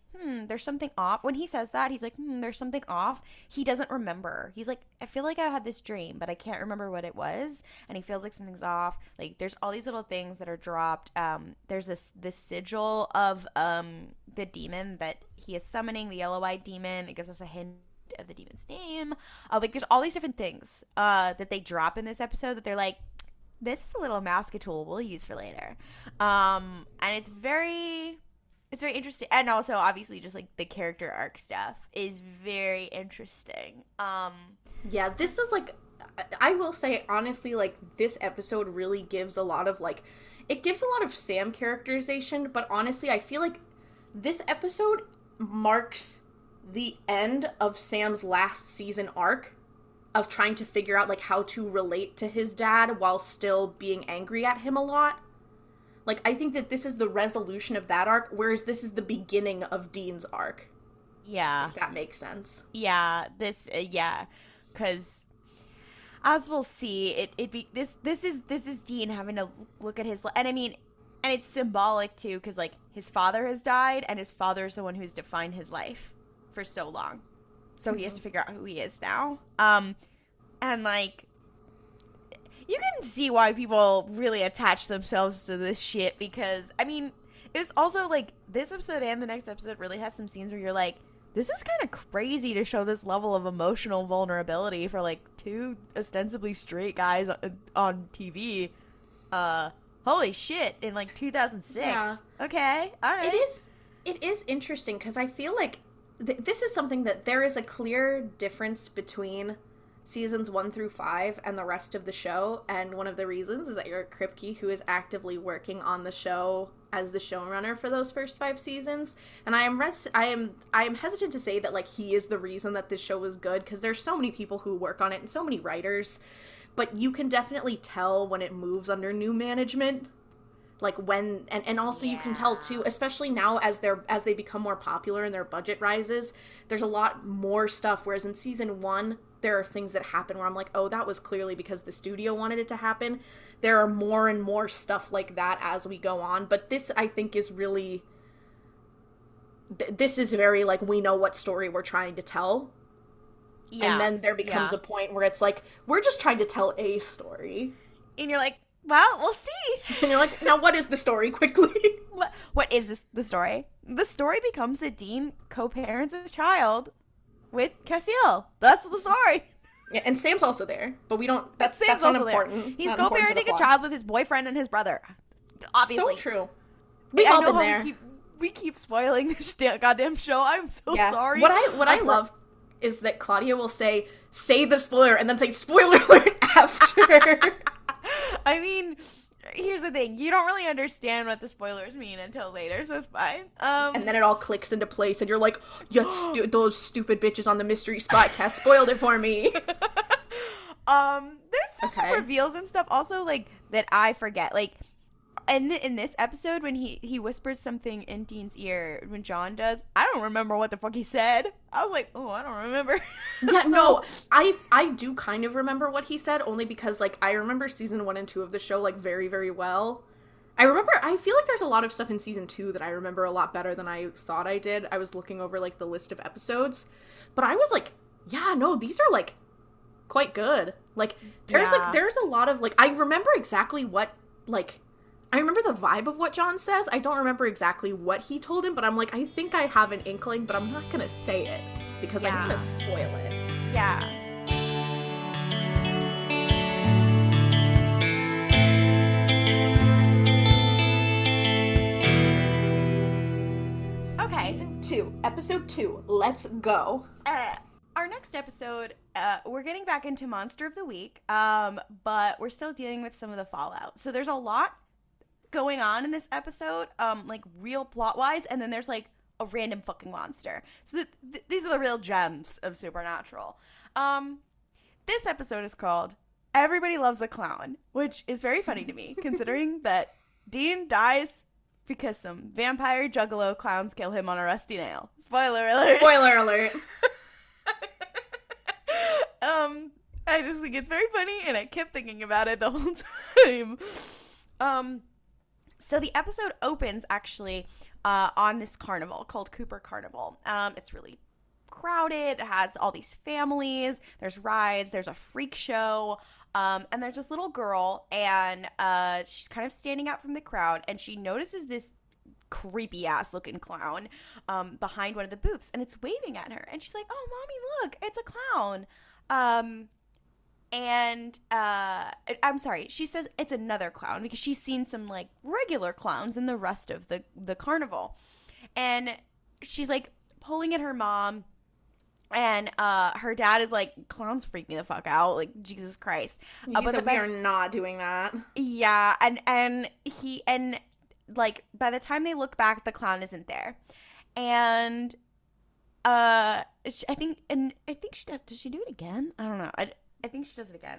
there's something off. When he says that, he's like, there's something off. He doesn't remember. He's like, I feel like I had this dream, but I can't remember what it was. And he feels like something's off. Like, there's all these little things that are dropped. There's this sigil of the demon that he is summoning, the yellow-eyed demon. It gives us a hint of the demon's name. Like, there's all these different things that they drop in this episode that they're like, this is a little mask tool we'll use for later. And it's very interesting. And also, obviously, just, like, the character arc stuff is very interesting. Yeah, this is, like, I will say, honestly, like, this episode really gives a lot of, like, it gives a lot of Sam characterization, but honestly, I feel like this episode marks the end of Sam's last season arc of trying to figure out, like, how to relate to his dad while still being angry at him a lot. Like, I think that this is the resolution of that arc, whereas this is the beginning of Dean's arc. Yeah. If that makes sense. Yeah, because as we'll see, this is Dean having to look at his, and I mean, and it's symbolic too, because, like, his father has died, and his father is the one who's defined his life for so long, so he has to figure out who he is now. And, like, you can see why people really attach themselves to this shit, because, I mean, it's also, like, this episode and the next episode really has some scenes where you're like, this is kind of crazy to show this level of emotional vulnerability for, like, two ostensibly straight guys on TV. Holy shit, in, like, 2006. Yeah. Okay, all right. It is interesting, because I feel like this is something that there is a clear difference between seasons 1 through 5 and the rest of the show, and one of the reasons is that Eric Kripke, who is actively working on the show as the showrunner for those first 5 seasons, and I am hesitant to say that, like, he is the reason that this show was good, because there's so many people who work on it and so many writers, but you can definitely tell when it moves under new management. Like when, and also you can tell too, especially now as they become more popular and their budget rises, there's a lot more stuff. Whereas in season 1, there are things that happen where I'm like, oh, that was clearly because the studio wanted it to happen. There are more and more stuff like that as we go on. But this, I think, is really, this is very like, we know what story we're trying to tell. Yeah. And then there becomes a point where it's like, we're just trying to tell a story. And you're like, well, we'll see. And you're like, now what is the story, quickly? What is the story? The story becomes that Dean co-parents a child with Cassiel. That's the story. Yeah, and Sam's also there, but we don't, that's not important. There. He's co-parenting a child with his boyfriend and his brother. Obviously. So true. We've all been there. We keep spoiling this goddamn show. I'm so sorry. What I love is that Klaudia will say the spoiler and then say spoiler alert after. I mean, here's the thing. You don't really understand what the spoilers mean until later, so it's fine. And then it all clicks into place, and you're like, those stupid bitches on the Mystery Spotcast spoiled it for me. There's some reveals and stuff also, like, that I forget. Like, in this episode, when he whispers something in Dean's ear, when John does, I don't remember what the fuck he said. I was like, oh, I don't remember. Yeah, no, I do kind of remember what he said, only because, like, I remember season 1 and 2 of the show, like, very, very well. I feel like there's a lot of stuff in season 2 that I remember a lot better than I thought I did. I was looking over, like, the list of episodes, but I was like, yeah, no, these are, like, quite good. Like, there's a lot of, like, I remember exactly what, like, I remember the vibe of what John says. I don't remember exactly what he told him, but I'm like, I think I have an inkling, but I'm not gonna say it because I'm gonna spoil it. Yeah. Okay. Season 2, episode 2. Let's go. Our next episode, we're getting back into Monster of the Week, but we're still dealing with some of the fallout. So there's a lot going on in this episode, like real plot wise, and then there's like a random fucking monster. So these are the real gems of Supernatural. This episode is called Everybody Loves a Clown, which is very funny to me considering that Dean dies because some vampire juggalo clowns kill him on a rusty nail. Spoiler alert. Spoiler alert. I just think it's very funny, and I kept thinking about it the whole time. So the episode opens, actually, on this carnival called Cooper Carnival. It's really crowded. It has all these families. There's rides. There's a freak show. And there's this little girl, and she's kind of standing out from the crowd, and she notices this creepy-ass looking clown behind one of the booths, and it's waving at her. And she's like, oh, Mommy, look, it's a clown. I'm sorry, she says it's another clown because she's seen some, like, regular clowns in the rest of the carnival. And she's, like, pulling at her mom, and her dad is like, clowns freak me the fuck out, like, Jesus Christ. He said, we are not doing that. Yeah, and like, by the time they look back, the clown isn't there. And I think she does she do it again? I don't know. I think she does it again.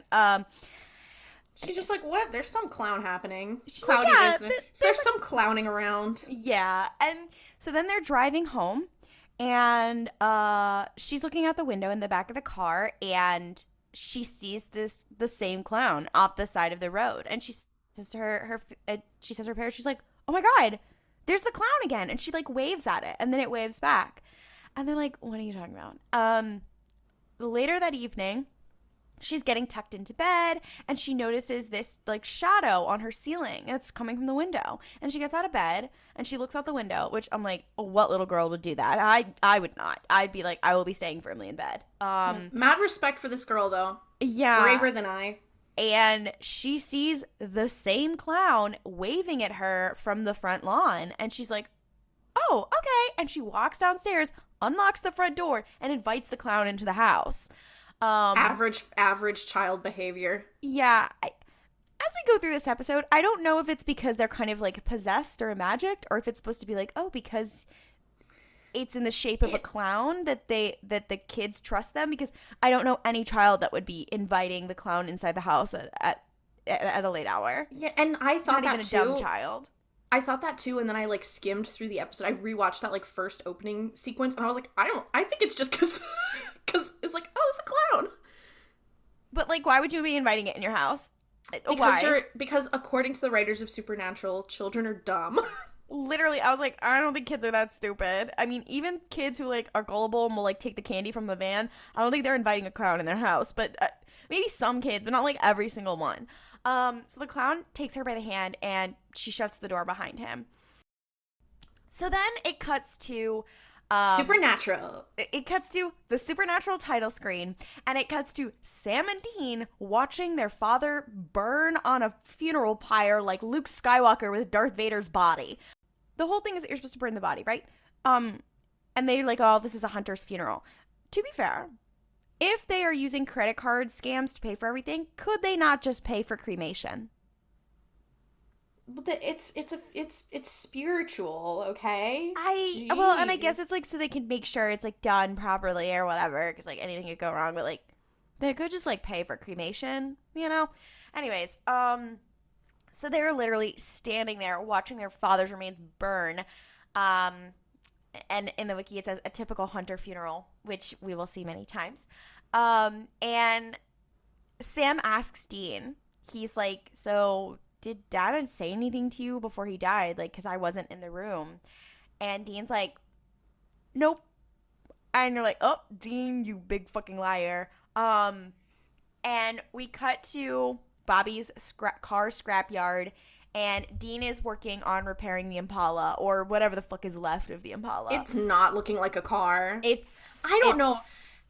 She's just like, what? There's some clown happening. Like, yeah, there's some clowning around. Yeah. And so then they're driving home, and she's looking out the window in the back of the car, and she sees the same clown off the side of the road. And she says to her parents, she's like, oh my God, there's the clown again. And she, like, waves at it, and then it waves back. And they're like, what are you talking about? Later that evening, she's getting tucked into bed, and she notices this, like, shadow on her ceiling. It's coming from the window. And she gets out of bed, and she looks out the window, which I'm like, oh, what little girl would do that? I would not. I'd be like, I will be staying firmly in bed. Mad respect for this girl, though. Yeah. Braver than I. And she sees the same clown waving at her from the front lawn, and she's like, oh, okay. And she walks downstairs, unlocks the front door, and invites the clown into the house. Average child behavior. Yeah. As we go through this episode, I don't know if it's because they're kind of like possessed or magicked, or if it's supposed to be like, oh, because it's in the shape of a clown that the kids trust them, because I don't know any child that would be inviting the clown inside the house at a late hour. Yeah, and I thought not even too. A dumb child. I thought that too, and then I like skimmed through the episode. I rewatched that like first opening sequence, and I was like, I think it's just because it's like, oh, it's a clown. But like, why would you be inviting it in your house? Because according to the writers of Supernatural, children are dumb. Literally, I was like, I don't think kids are that stupid. I mean, even kids who like are gullible and will like take the candy from the van, I don't think they're inviting a clown in their house. But maybe some kids, but not like every single one. So the clown takes her by the hand and she shuts the door behind him. So then it cuts to Supernatural. It cuts to the Supernatural title screen, and it cuts to Sam and Dean watching their father burn on a funeral pyre like Luke Skywalker with Darth Vader's body. The whole thing is that you're supposed to burn the body, right? And they're like, oh, this is a hunter's funeral. To be fair, if they are using credit card scams to pay for everything, could they not just pay for cremation? But it's spiritual, okay? Well, and I guess it's like so they can make sure it's like done properly or whatever, because like anything could go wrong, but like they could just like pay for cremation, you know? Anyways, so they're literally standing there watching their father's remains burn. And in the wiki it says a typical hunter funeral, which we will see many times. And Sam asks Dean, he's like, so did Dad say anything to you before he died? Like, because I wasn't in the room. And Dean's like, nope. And you're like, oh, Dean, you big fucking liar. And we cut to Bobby's car scrapyard, and Dean is working on repairing the Impala, or whatever the fuck is left of the Impala. It's not looking like a car. I don't know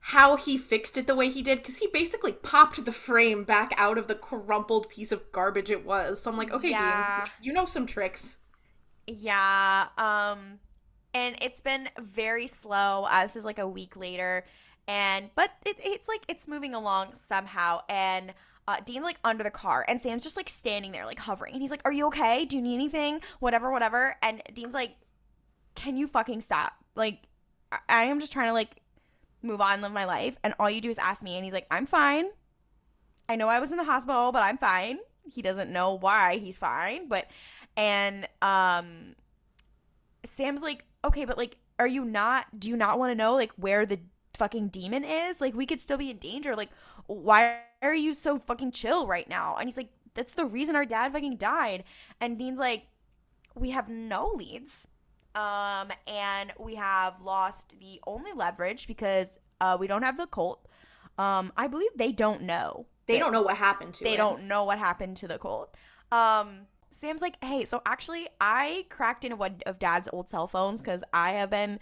how he fixed it the way he did, because he basically popped the frame back out of the crumpled piece of garbage it was. So I'm like, okay, yeah. Dean, you know some tricks. Yeah. And it's been very slow. This is like a week later, but it's like it's moving along somehow. And Dean's like under the car, and Sam's just like standing there like hovering, and he's like, are you okay? Do you need anything? Whatever. And Dean's like, can you fucking stop? Like, I am just trying to like move on and live my life, and all you do is ask me. And he's like, I'm fine. I know I was in the hospital, but I'm fine. He doesn't know why he's fine, and Sam's like, okay, but like, do you not want to know like where the fucking demon is? Like, we could still be in danger. Like, why are you so fucking chill right now? And he's like, that's the reason our dad fucking died. And Dean's like, we have no leads. And we have lost the only leverage because we don't have the cult. I believe they don't know. They don't know what happened to it. They don't know what happened to the cult. Sam's like, hey, so actually I cracked into one of Dad's old cell phones because I have been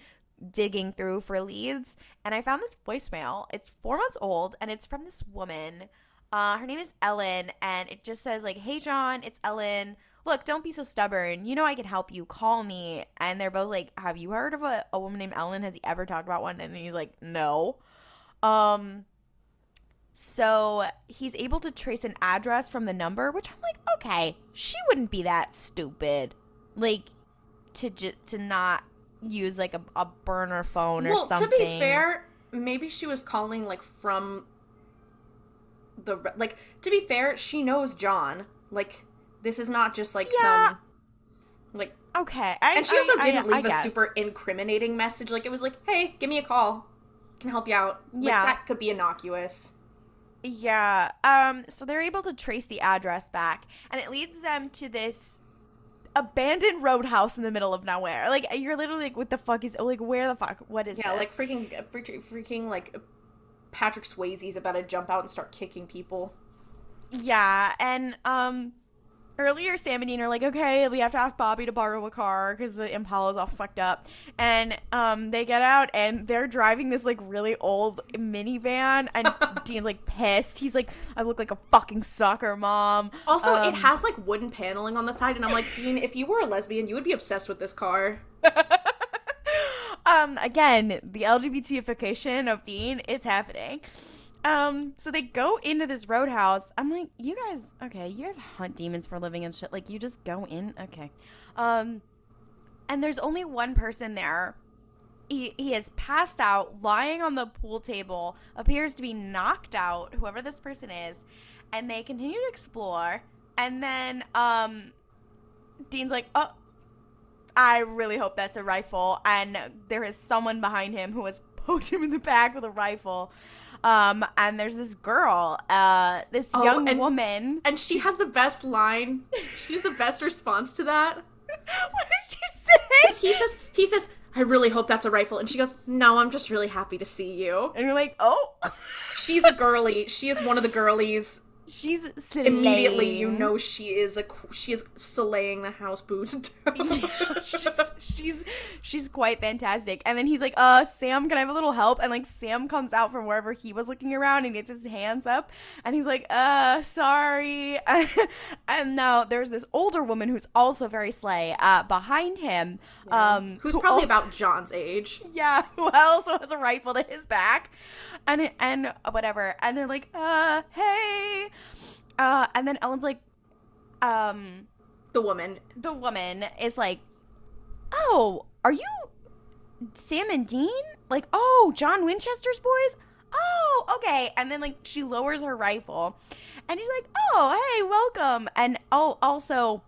digging through for leads, and I found this voicemail. It's 4 months old, and it's from this woman. Her name is Ellen, and it just says like, hey John, it's Ellen. Look, don't be so stubborn. You know I can help you. Call me. And they're both like, have you heard of a woman named Ellen? Has he ever talked about one? And he's like, no. So he's able to trace an address from the number, which I'm like, okay, she wouldn't be that stupid, like to not use like a burner phone or something. Well, to be fair, maybe she was calling like from the like. To be fair, she knows John. Like, this is not just like some like okay. And she also didn't leave a super incriminating message. Like, it was like, hey, give me a call, can help you out. Yeah, like, that could be innocuous. Yeah. So they're able to trace the address back, and it leads them to this abandoned roadhouse in the middle of nowhere. Like, you're literally like, what the fuck is, like, where the fuck, what is this? Yeah, like freaking like Patrick Swayze's about to jump out and start kicking people. Yeah, and earlier Sam and Dean are like, okay, we have to ask Bobby to borrow a car because the Impala's all fucked up. And they get out, and they're driving this like really old minivan, and Dean's like pissed. He's like, I look like a fucking soccer mom. Also, it has like wooden paneling on the side, and I'm like, Dean, if you were a lesbian, you would be obsessed with this car. Again, the LGBTification of Dean, it's happening. So they go into this roadhouse. I'm like, you guys hunt demons for a living and shit. Like, you just go in? Okay. And there's only one person there. He is passed out, lying on the pool table, appears to be knocked out, whoever this person is, and they continue to explore. And then Dean's like, oh, I really hope that's a rifle. And there is someone behind him who has poked him in the back with a rifle. And there's this girl, this young woman. And she has the best line. She has the best response to that. What does she say? He says, I really hope that's a rifle. And she goes, no, I'm just really happy to see you. And you're like, oh. She's a girly. She is one of the girlies. She's slaying. Immediately, you know she is slaying the house boots down. she's quite fantastic. And then he's like, Sam, can I have a little help? And like Sam comes out from wherever he was looking around and gets his hands up, and he's like, sorry. And now there's this older woman who's also very slay behind him, who's probably about John's age. Yeah, who also has a rifle to his back. And whatever. And they're like, hey. And then Ellen's like, the woman is like, oh, are you Sam and Dean? Like, oh, John Winchester's boys? Oh, okay. And then like she lowers her rifle and she's like, oh, hey, welcome. And also,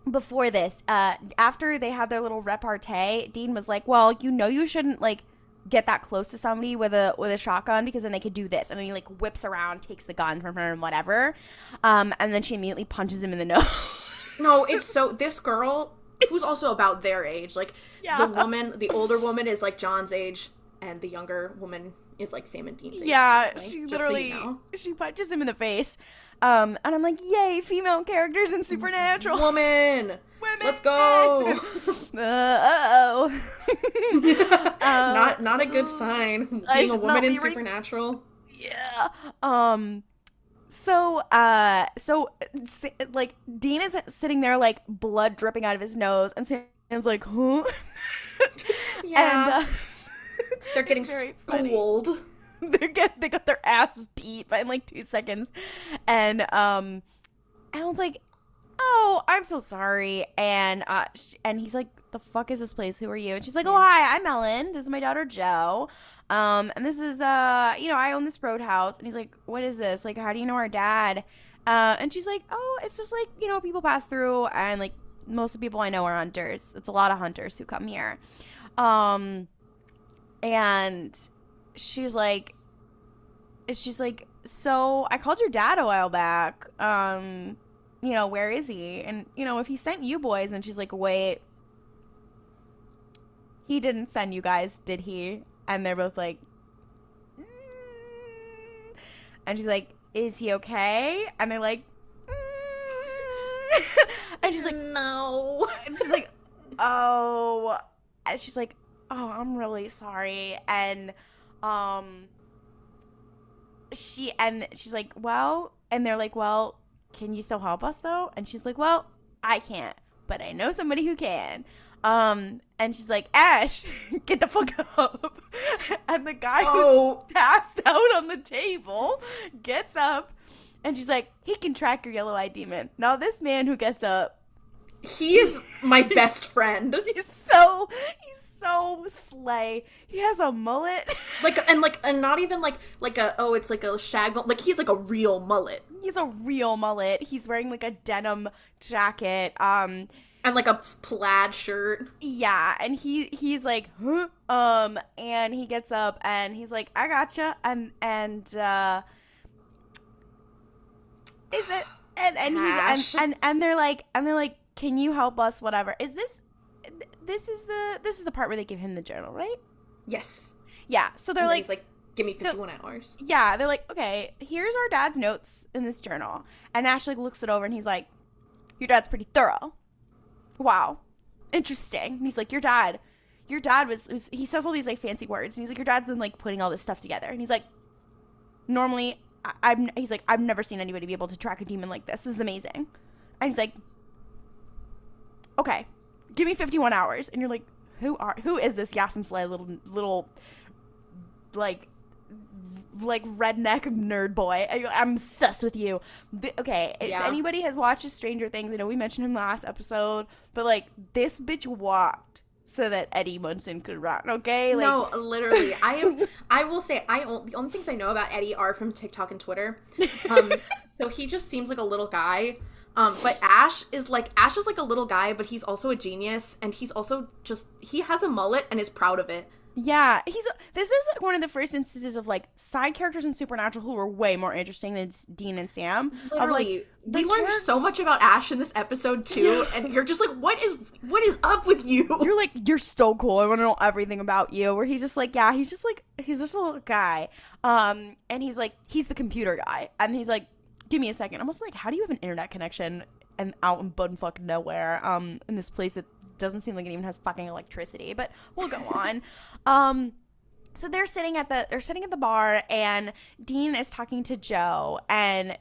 before this, after they had their little repartee, Dean was like, well, you shouldn't like get that close to somebody with a shotgun because then they could do this. And then he like whips around, takes the gun from her and whatever. And then she immediately punches him in the nose. No, it's so, this girl who's also about their age, like the older woman is like John's age and the younger woman is like Sam and Dean's age. Yeah, she literally, she punches him in the face. And I'm like, yay, female characters in Supernatural. Women. Let's go. Uh-oh. Not a good sign. Being a woman in Supernatural. Yeah. So like Dean is sitting there like blood dripping out of his nose, and Sam's like, huh? Yeah. And they're getting schooled. They got their asses beat in like 2 seconds, and Alan's like, oh, I'm so sorry, and he's like, the fuck is this place? Who are you? And she's like, oh, hi, I'm Ellen. This is my daughter Jo. And this is I own this roadhouse. And he's like, what is this? Like, how do you know our dad? And she's like, oh, it's just like, people pass through, and like most of the people I know are hunters. It's a lot of hunters who come here. And she's like, so I called your dad a while back. Where is he? And, if he sent you boys. And she's like, wait, he didn't send you guys, did he? And they're both like, and she's like, is he okay? And they're like, and she's like, no. And she's like, oh. And she's like, oh, I'm really sorry. And she's like, well, and they're like, well, can you still help us though? And she's like, well, I can't, but I know somebody who can. And she's like, Ash, get the fuck up. And the guy who's passed out on the table gets up, and she's like, he can track your yellow-eyed demon. Now this man who gets up, he is my best friend. He's so slay. He has a mullet. And not even like it's like a shag, like he's like a real mullet. He's a real mullet. He's wearing like a denim jacket. And like a plaid shirt. Yeah, and he's like, huh? And he gets up and he's like, I gotcha. And is it and they're like, can you help us? Whatever. Is this is the part where they give him the journal, right? Yes. Yeah. So they're like, he's like, give me 51 hours. Yeah, they're like, okay, here's our dad's notes in this journal. And Ash like looks it over and he's like, your dad's pretty thorough. Wow, interesting. And he's like, your dad was he says all these like fancy words, and he's like, your dad's been like putting all this stuff together. And he's like, normally he's like, I've never seen anybody be able to track a demon like this. This is amazing. And he's like, okay, give me 51 hours. And you're like, who is this Yasim Slay little like like redneck nerd boy. I'm obsessed with you. Okay, if anybody has watched Stranger Things, I know we mentioned him last episode, but like this bitch walked so that Eddie Munson could run. Okay, like, no, literally. I will say the only things I know about Eddie are from TikTok and Twitter. So he just seems like a little guy. But Ash is like a little guy, but he's also a genius, and he's also he has a mullet and is proud of it. Yeah, this is like one of the first instances of like side characters in Supernatural who were way more interesting than Dean and Sam. Literally, we learned so much about Ash in this episode too, and you're just like, what is up with you? You're like, you're so cool. I want to know everything about you. Where he's just like, yeah, he's just a little guy, and he's like, he's the computer guy, and he's like, give me a second. I'm also like, how do you have an internet connection and out in bumfuck nowhere, in this place that doesn't seem like it even has fucking electricity? But we'll go on. So they're sitting at the bar, and Dean is talking to Joe, and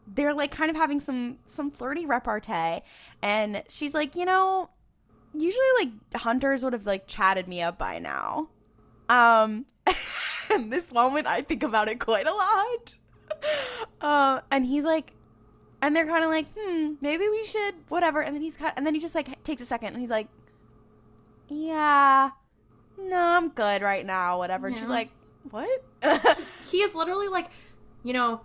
they're like kind of having some flirty repartee, and she's like, you know, usually like hunters would have like chatted me up by now. In this moment I think about it quite a lot. And he's like, and they're kind of like, maybe we should, whatever. And then he just like takes a second, and he's like, yeah, no, I'm good right now, whatever. And she's like, what? He is literally like, you know,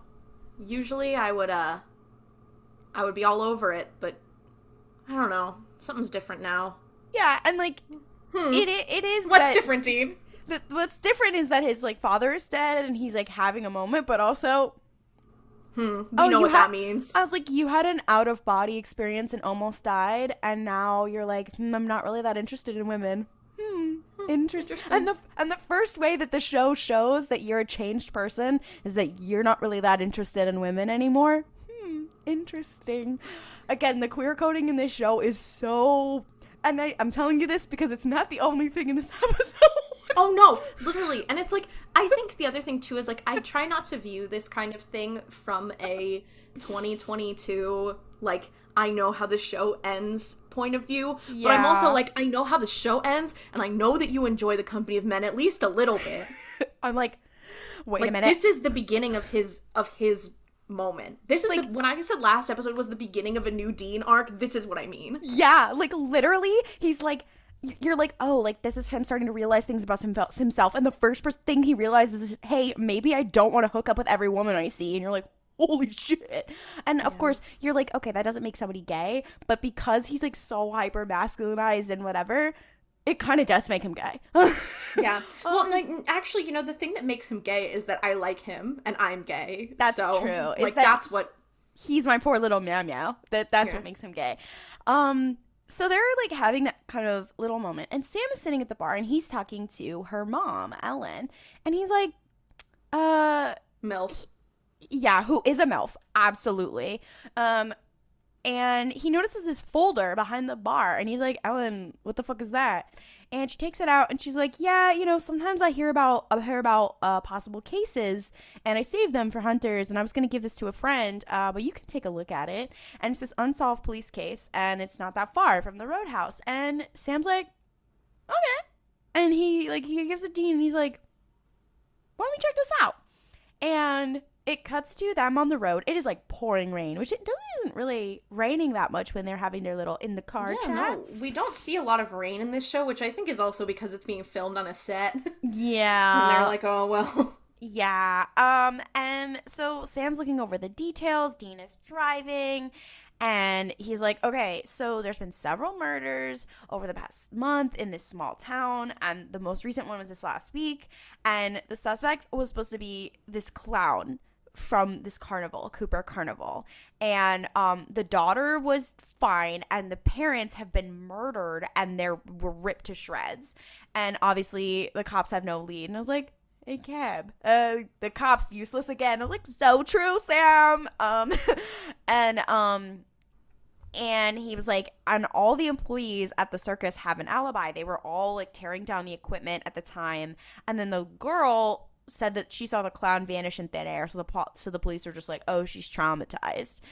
usually I would be all over it, but I don't know, something's different now. Yeah, and like, it is. What's different, Dean? What's different is that his like father is dead, and he's like having a moment, but also, you know what that means. I was like, you had an out of body experience and almost died, and now you're like, I'm not really that interested in women. Interesting. And the first way that the show shows that you're a changed person is that you're not really that interested in women anymore. Interesting. Again, the queer coding in this show is so, and I'm telling you this because it's not the only thing in this episode. Oh no, literally. And it's like, I think the other thing too is like, I try not to view this kind of thing from a 2022, like, I know how the show ends point of view, but I'm also like, I know how the show ends, and I know that you enjoy the company of men at least a little bit. I'm like, wait like, a minute. This is the beginning of his moment. This is like, when I said last episode was the beginning of a new Dean arc, this is what I mean. Yeah, like literally, he's like, you're like, oh, like this is him starting to realize things about himself, and the first thing he realizes is, hey, maybe I don't want to hook up with every woman I see, and you're like, holy shit. And of course you're like, okay, that doesn't make somebody gay, but because he's like so hyper masculinized and whatever, it kind of does make him gay. Yeah. Well, like, actually, you know, the thing that makes him gay is that I like him and I'm gay. That's true. Like, that's what, he's my poor little meow meow. That's what makes him gay. So they're like having that kind of little moment, and Sam is sitting at the bar, and he's talking to her mom, Ellen, and he's like, MILF. Yeah, who is a MILF, absolutely. And he notices this folder behind the bar, and he's like, Ellen, what the fuck is that? And she takes it out, and she's like, yeah, you know, sometimes I hear about possible cases, and I save them for hunters, and I was going to give this to a friend, but you can take a look at it. And it's this unsolved police case, and it's not that far from the roadhouse. And Sam's like, okay. And he gives it to Dean, and he's like, why don't we check this out? And it cuts to them on the road. It is like pouring rain, which isn't really raining that much when they're having their little in the car chats. No, we don't see a lot of rain in this show, which I think is also because it's being filmed on a set. Yeah. And they're like, oh, well. Yeah. And so Sam's looking over the details. Dean is driving. And he's like, okay, so there's been several murders over the past month in this small town, and the most recent one was this last week, and the suspect was supposed to be this clown from this carnival, Cooper Carnival, and the daughter was fine, and the parents have been murdered, and were ripped to shreds, and obviously the cops have no lead. And I was like, hey, Cab, the cop's useless again. I was like, so true, Sam. And he was like, and all the employees at the circus have an alibi. They were all like tearing down the equipment at the time. And then the girl said that she saw the clown vanish in thin air. So the police are just like, oh, she's traumatized.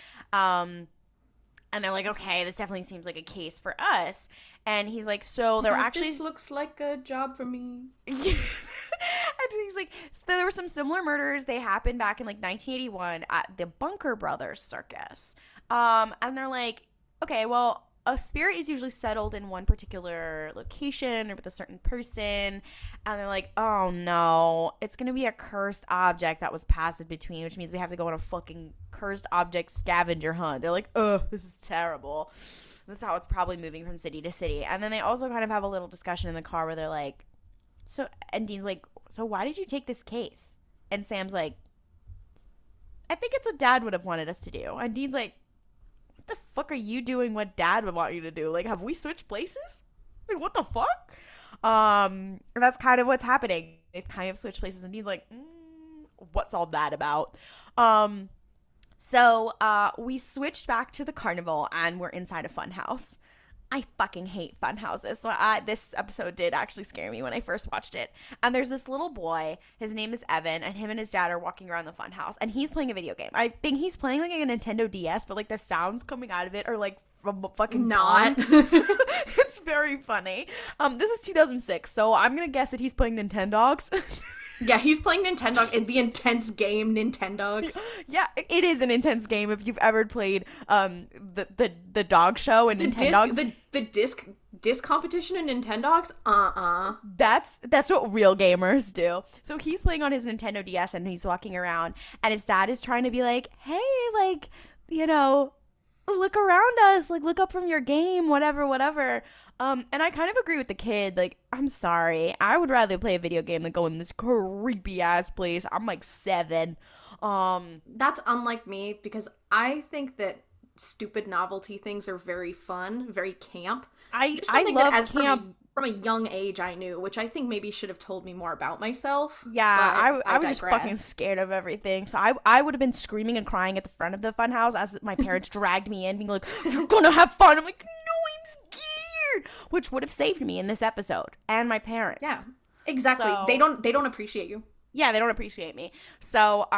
And they're like, okay, this definitely seems like a case for us. And he's like, so there actually... This looks like a job for me. And he's like, so there were some similar murders. They happened back in like 1981 at the Bunker Brothers Circus. And they're like, okay, well, a spirit is usually settled in one particular location or with a certain person. And they're like, oh no, it's going to be a cursed object that was passed between, which means we have to go on a fucking cursed object scavenger hunt. They're like, ugh, this is terrible. This is how it's probably moving from city to city. And then they also kind of have a little discussion in the car where they're like, and Dean's like, so why did you take this case? And Sam's like, I think it's what Dad would have wanted us to do. And Dean's like, what the fuck are you doing what Dad would want you to do? Like, have we switched places? Like, what the fuck? And that's kind of what's happening. They've kind of switched places, and Dean's like, what's all that about? So we switched back to the carnival, and we're inside a fun house. I fucking hate fun houses. So this episode did actually scare me when I first watched it. And there's this little boy. His name is Evan, and him and his dad are walking around the fun house, and he's playing a video game. I think he's playing like a Nintendo DS, but like the sounds coming out of it are like from a fucking not. It's very funny. This is 2006, so I'm gonna guess that he's playing Nintendogs. Yeah, he's playing Nintendo in the intense game Nintendogs. Yeah, it is an intense game if you've ever played the dog show and Nintendogs. The disc competition in Nintendogs? That's what real gamers do. So he's playing on his Nintendo DS and he's walking around, and his dad is trying to be like, hey, like, you know, look around us, like, look up from your game, whatever. And I kind of agree with the kid. Like, I'm sorry, I would rather play a video game than go in this creepy ass place. I'm like 7. That's unlike me, because I think that stupid novelty things are very fun, very camp. I love camp. From a young age I knew, which I think maybe should have told me more about myself. Yeah, I was just fucking scared of everything. So I would have been screaming and crying at the front of the fun house as my parents dragged me in, being like, you're gonna have fun. I'm like, no, I'm scared. Which would have saved me in this episode and my parents. Yeah, exactly. So, they don't appreciate you. Yeah, they don't appreciate me. So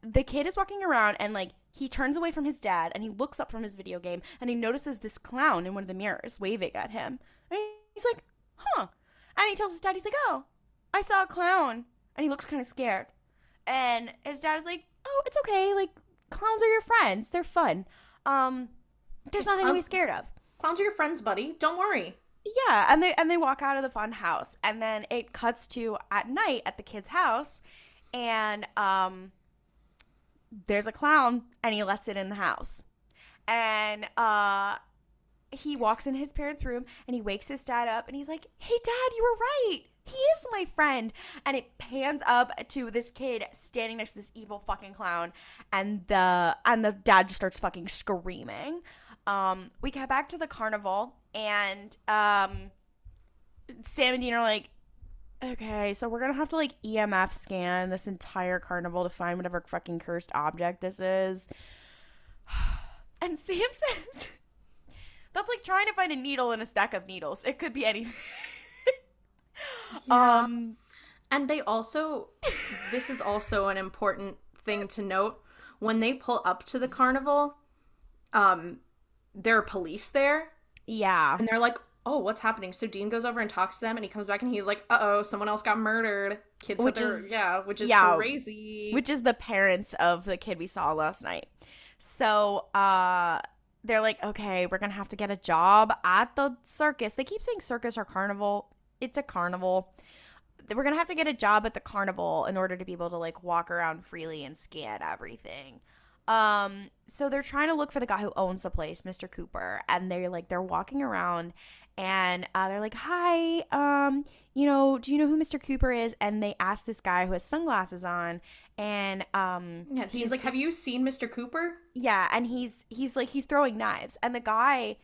the kid is walking around, and like he turns away from his dad and he looks up from his video game, and he notices this clown in one of the mirrors waving at him. And he's like, huh. And he tells his dad, he's like, oh, I saw a clown. And he looks kind of scared. And his dad is like, oh, it's okay. Like, clowns are your friends. They're fun. There's nothing to be scared of. Clowns are your friends, buddy. Don't worry. Yeah, and they walk out of the fun house. And then it cuts to at night at the kid's house. And there's a clown, and he lets it in the house. And he walks in his parents' room, and he wakes his dad up, and he's like, hey, Dad, you were right. He is my friend. And it pans up to this kid standing next to this evil fucking clown, and the dad just starts fucking screaming. We get back to the carnival, and Sam and Dean are like, okay, so we're gonna have to like EMF scan this entire carnival to find whatever fucking cursed object this is. And Sam says, that's like trying to find a needle in a stack of needles. It could be anything. Yeah. And they also, this is also an important thing to note. When they pull up to the carnival, there are police there. Yeah. And they're like, oh, what's happening? So Dean goes over and talks to them, and he comes back and he's like, uh-oh, someone else got murdered. Kids which is crazy. Which is the parents of the kid we saw last night. So, they're like, okay, we're going to have to get a job at the circus. They keep saying circus or carnival. It's a carnival. We're going to have to get a job at the carnival in order to be able to, like, walk around freely and scan everything. So they're trying to look for the guy who owns the place, Mr. Cooper. And they're walking around, and they're like, hi, do you know who Mr. Cooper is? And they ask this guy who has sunglasses on, and he's like, have you seen Mr. Cooper? Yeah, and he's throwing knives, and the guy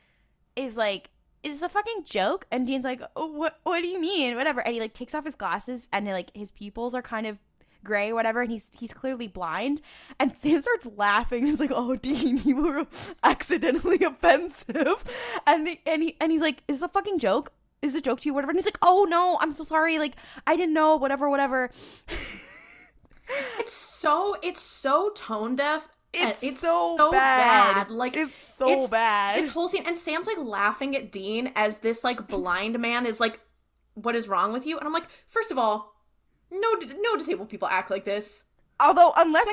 is like, is this a fucking joke? And Dean's like, oh, what do you mean? Whatever. And he like takes off his glasses, and like his pupils are kind of gray, whatever, and he's clearly blind. And Sam starts laughing. He's like, oh, Dean, you were accidentally offensive. And he's like, is this a fucking joke? Is it a joke to you, whatever? And he's like, oh no, I'm so sorry, like I didn't know, whatever. It's so tone deaf. It's so bad. Like, it's so bad. This whole scene, and Sam's like laughing at Dean as this like blind man is like, what is wrong with you? And I'm like, first of all, no disabled people act like this. Although, unless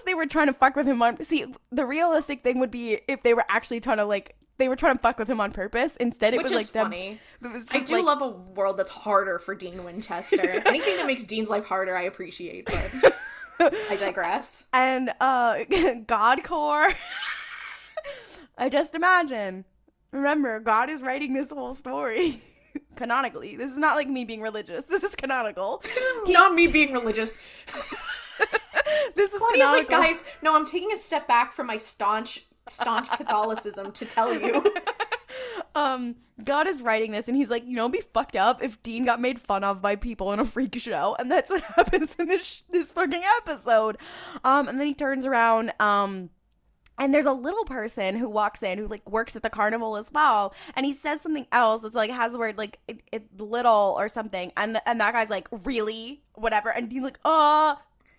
they were trying to fuck with him the realistic thing would be if they were actually trying to fuck with him on purpose. Instead, it was like funny. I do love a world that's harder for Dean Winchester. Anything that makes Dean's life harder, I appreciate, but I digress. And Godcore. I just imagine. Remember, God is writing this whole story. Canonically. This is not like me being religious. This is canonical. This is not me being religious. This is Claudia's canonical. like, guys, no, I'm taking a step back from my staunch Catholicism to tell you. God is writing this, and he's like, it'd be fucked up if Dean got made fun of by people in a freak show, and that's what happens in this fucking episode. And then he turns around, and there's a little person who walks in who like works at the carnival as well, and he says something else that's like has the word like it little or something, and that guy's like, really, whatever, and Dean's like,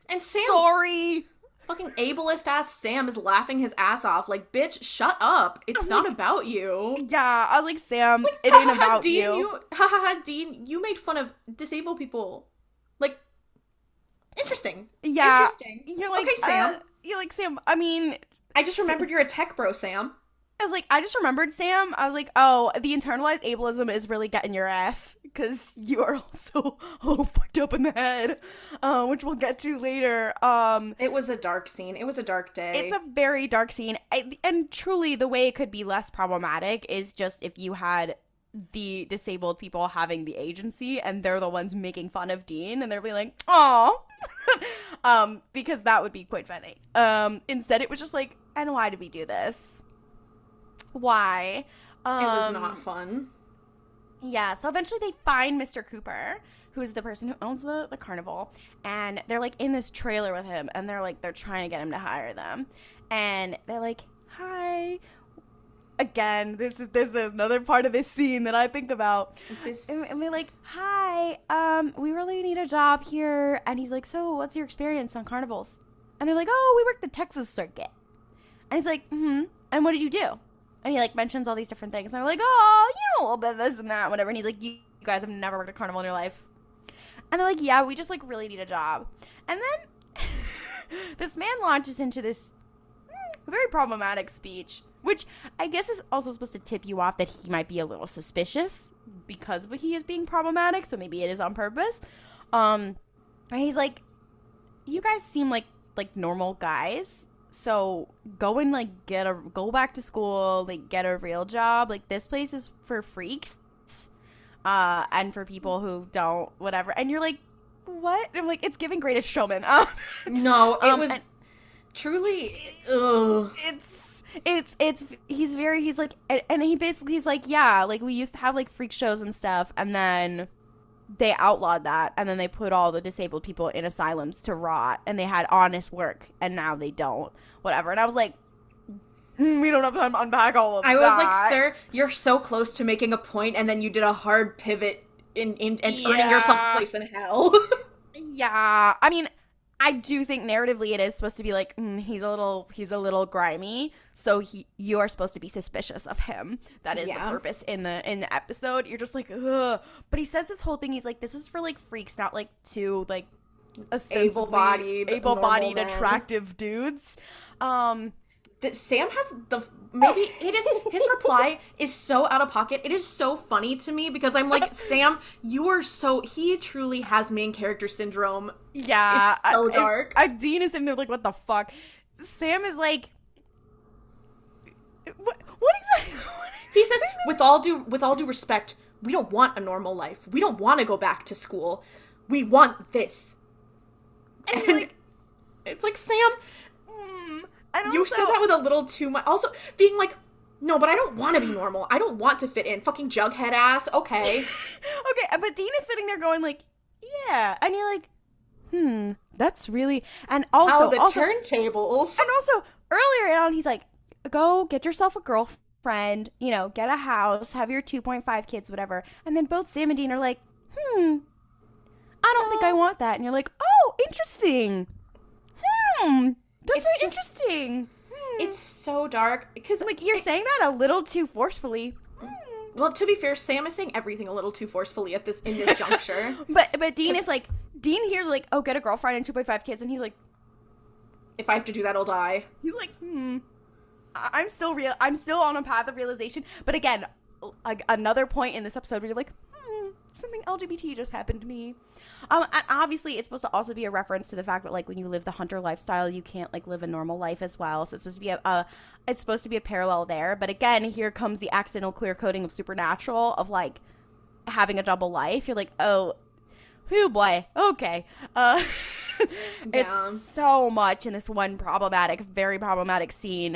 and Sam, sorry. Fucking ableist ass Sam is laughing his ass off. Like, bitch, shut up. It's not about you. Yeah, I was like, Sam, like, it ain't about Dean, you. Dean, you made fun of disabled people. Like, interesting. Yeah. Interesting. You're like, okay, Sam. You're like, Sam, I mean... I just remembered you're a tech bro, Sam. I just remembered, Sam. I was like, oh, the internalized ableism is really getting your ass. Because you are also fucked up in the head. Which we'll get to later. It was a dark scene. It was a dark day. It's a very dark scene. And truly, the way it could be less problematic is just if you had the disabled people having the agency and they're the ones making fun of Dean and they're being like, aw. Because that would be quite funny. Instead, it was just like, and why did we do this? Why? It was not fun. Yeah, so eventually they find Mr. Cooper, who's the person who owns the carnival, and they're like in this trailer with him, and they're trying to get him to hire them, and they're like, hi. Again, this is another part of this scene that I think about. And they're like, hi, we really need a job here. And he's like, so what's your experience on carnivals? And they're like, oh, we work the Texas circuit. And he's like, and what did you do? And he like mentions all these different things. And they're like, oh, a little bit of this and that, whatever. And he's like, you guys have never worked a carnival in your life. And they're like, yeah, we just like really need a job. And then this man launches into this very problematic speech, which I guess is also supposed to tip you off that he might be a little suspicious because he is being problematic. So maybe it is on purpose. And he's like, you guys seem like normal guys. So go and like go back to school, like get a real job. Like this place is for freaks, and for people who don't whatever. And you're like, what? And I'm like, it's giving Greatest Showman. No, it was truly. Ugh. He's like, and he basically he's like, yeah, like we used to have like freak shows and stuff, and then they outlawed that, and then they put all the disabled people in asylums to rot, and they had honest work, and now they don't, whatever. And I was like, we don't have time to unpack all of that. I was like, sir, you're so close to making a point, and then you did a hard pivot in earning yourself a place in hell. Yeah, I mean, I do think narratively it is supposed to be like, he's a little grimy, so you are supposed to be suspicious of him. That is the purpose in the episode. You're just like, ugh. But he says this whole thing. He's like, this is for like freaks, not like two like ostensibly able-bodied attractive dudes. Sam has maybe it is his reply is so out of pocket. It is so funny to me because I'm like, Sam, he truly has main character syndrome. Yeah, it's so dark. Dean is sitting there like, what the fuck? Sam is like, what exactly? He says, with all due respect, we don't want a normal life. We don't want to go back to school. We want this. And you're like, it's like, Sam. And you said that with a little too much. Also, being like, no, but I don't want to be normal. I don't want to fit in. Fucking jughead ass. Okay. Okay, but Dean is sitting there going like, yeah. And you're like, that's really... And also... turntables. And also, earlier on, he's like, go get yourself a girlfriend, get a house, have your 2.5 kids, whatever. And then both Sam and Dean are like, I don't think I want that. And you're like, oh, interesting. That's very interesting. It's so dark. Because, like, you're saying that a little too forcefully. Well, to be fair, Sam is saying everything a little too forcefully in this juncture. But Dean is like, Dean here's like, oh, get a girlfriend and 2.5 kids, and he's like, if I have to do that, I'll die. He's like, I'm still on a path of realization. But again, another point in this episode where you're like, something LGBT just happened to me. And obviously it's supposed to also be a reference to the fact that, like, when you live the hunter lifestyle, you can't, like, live a normal life as well. So it's supposed to be a parallel there. But again, here comes the accidental queer coding of Supernatural of, like, having a double life. You're like, oh boy, okay. It's so much in this one very problematic scene.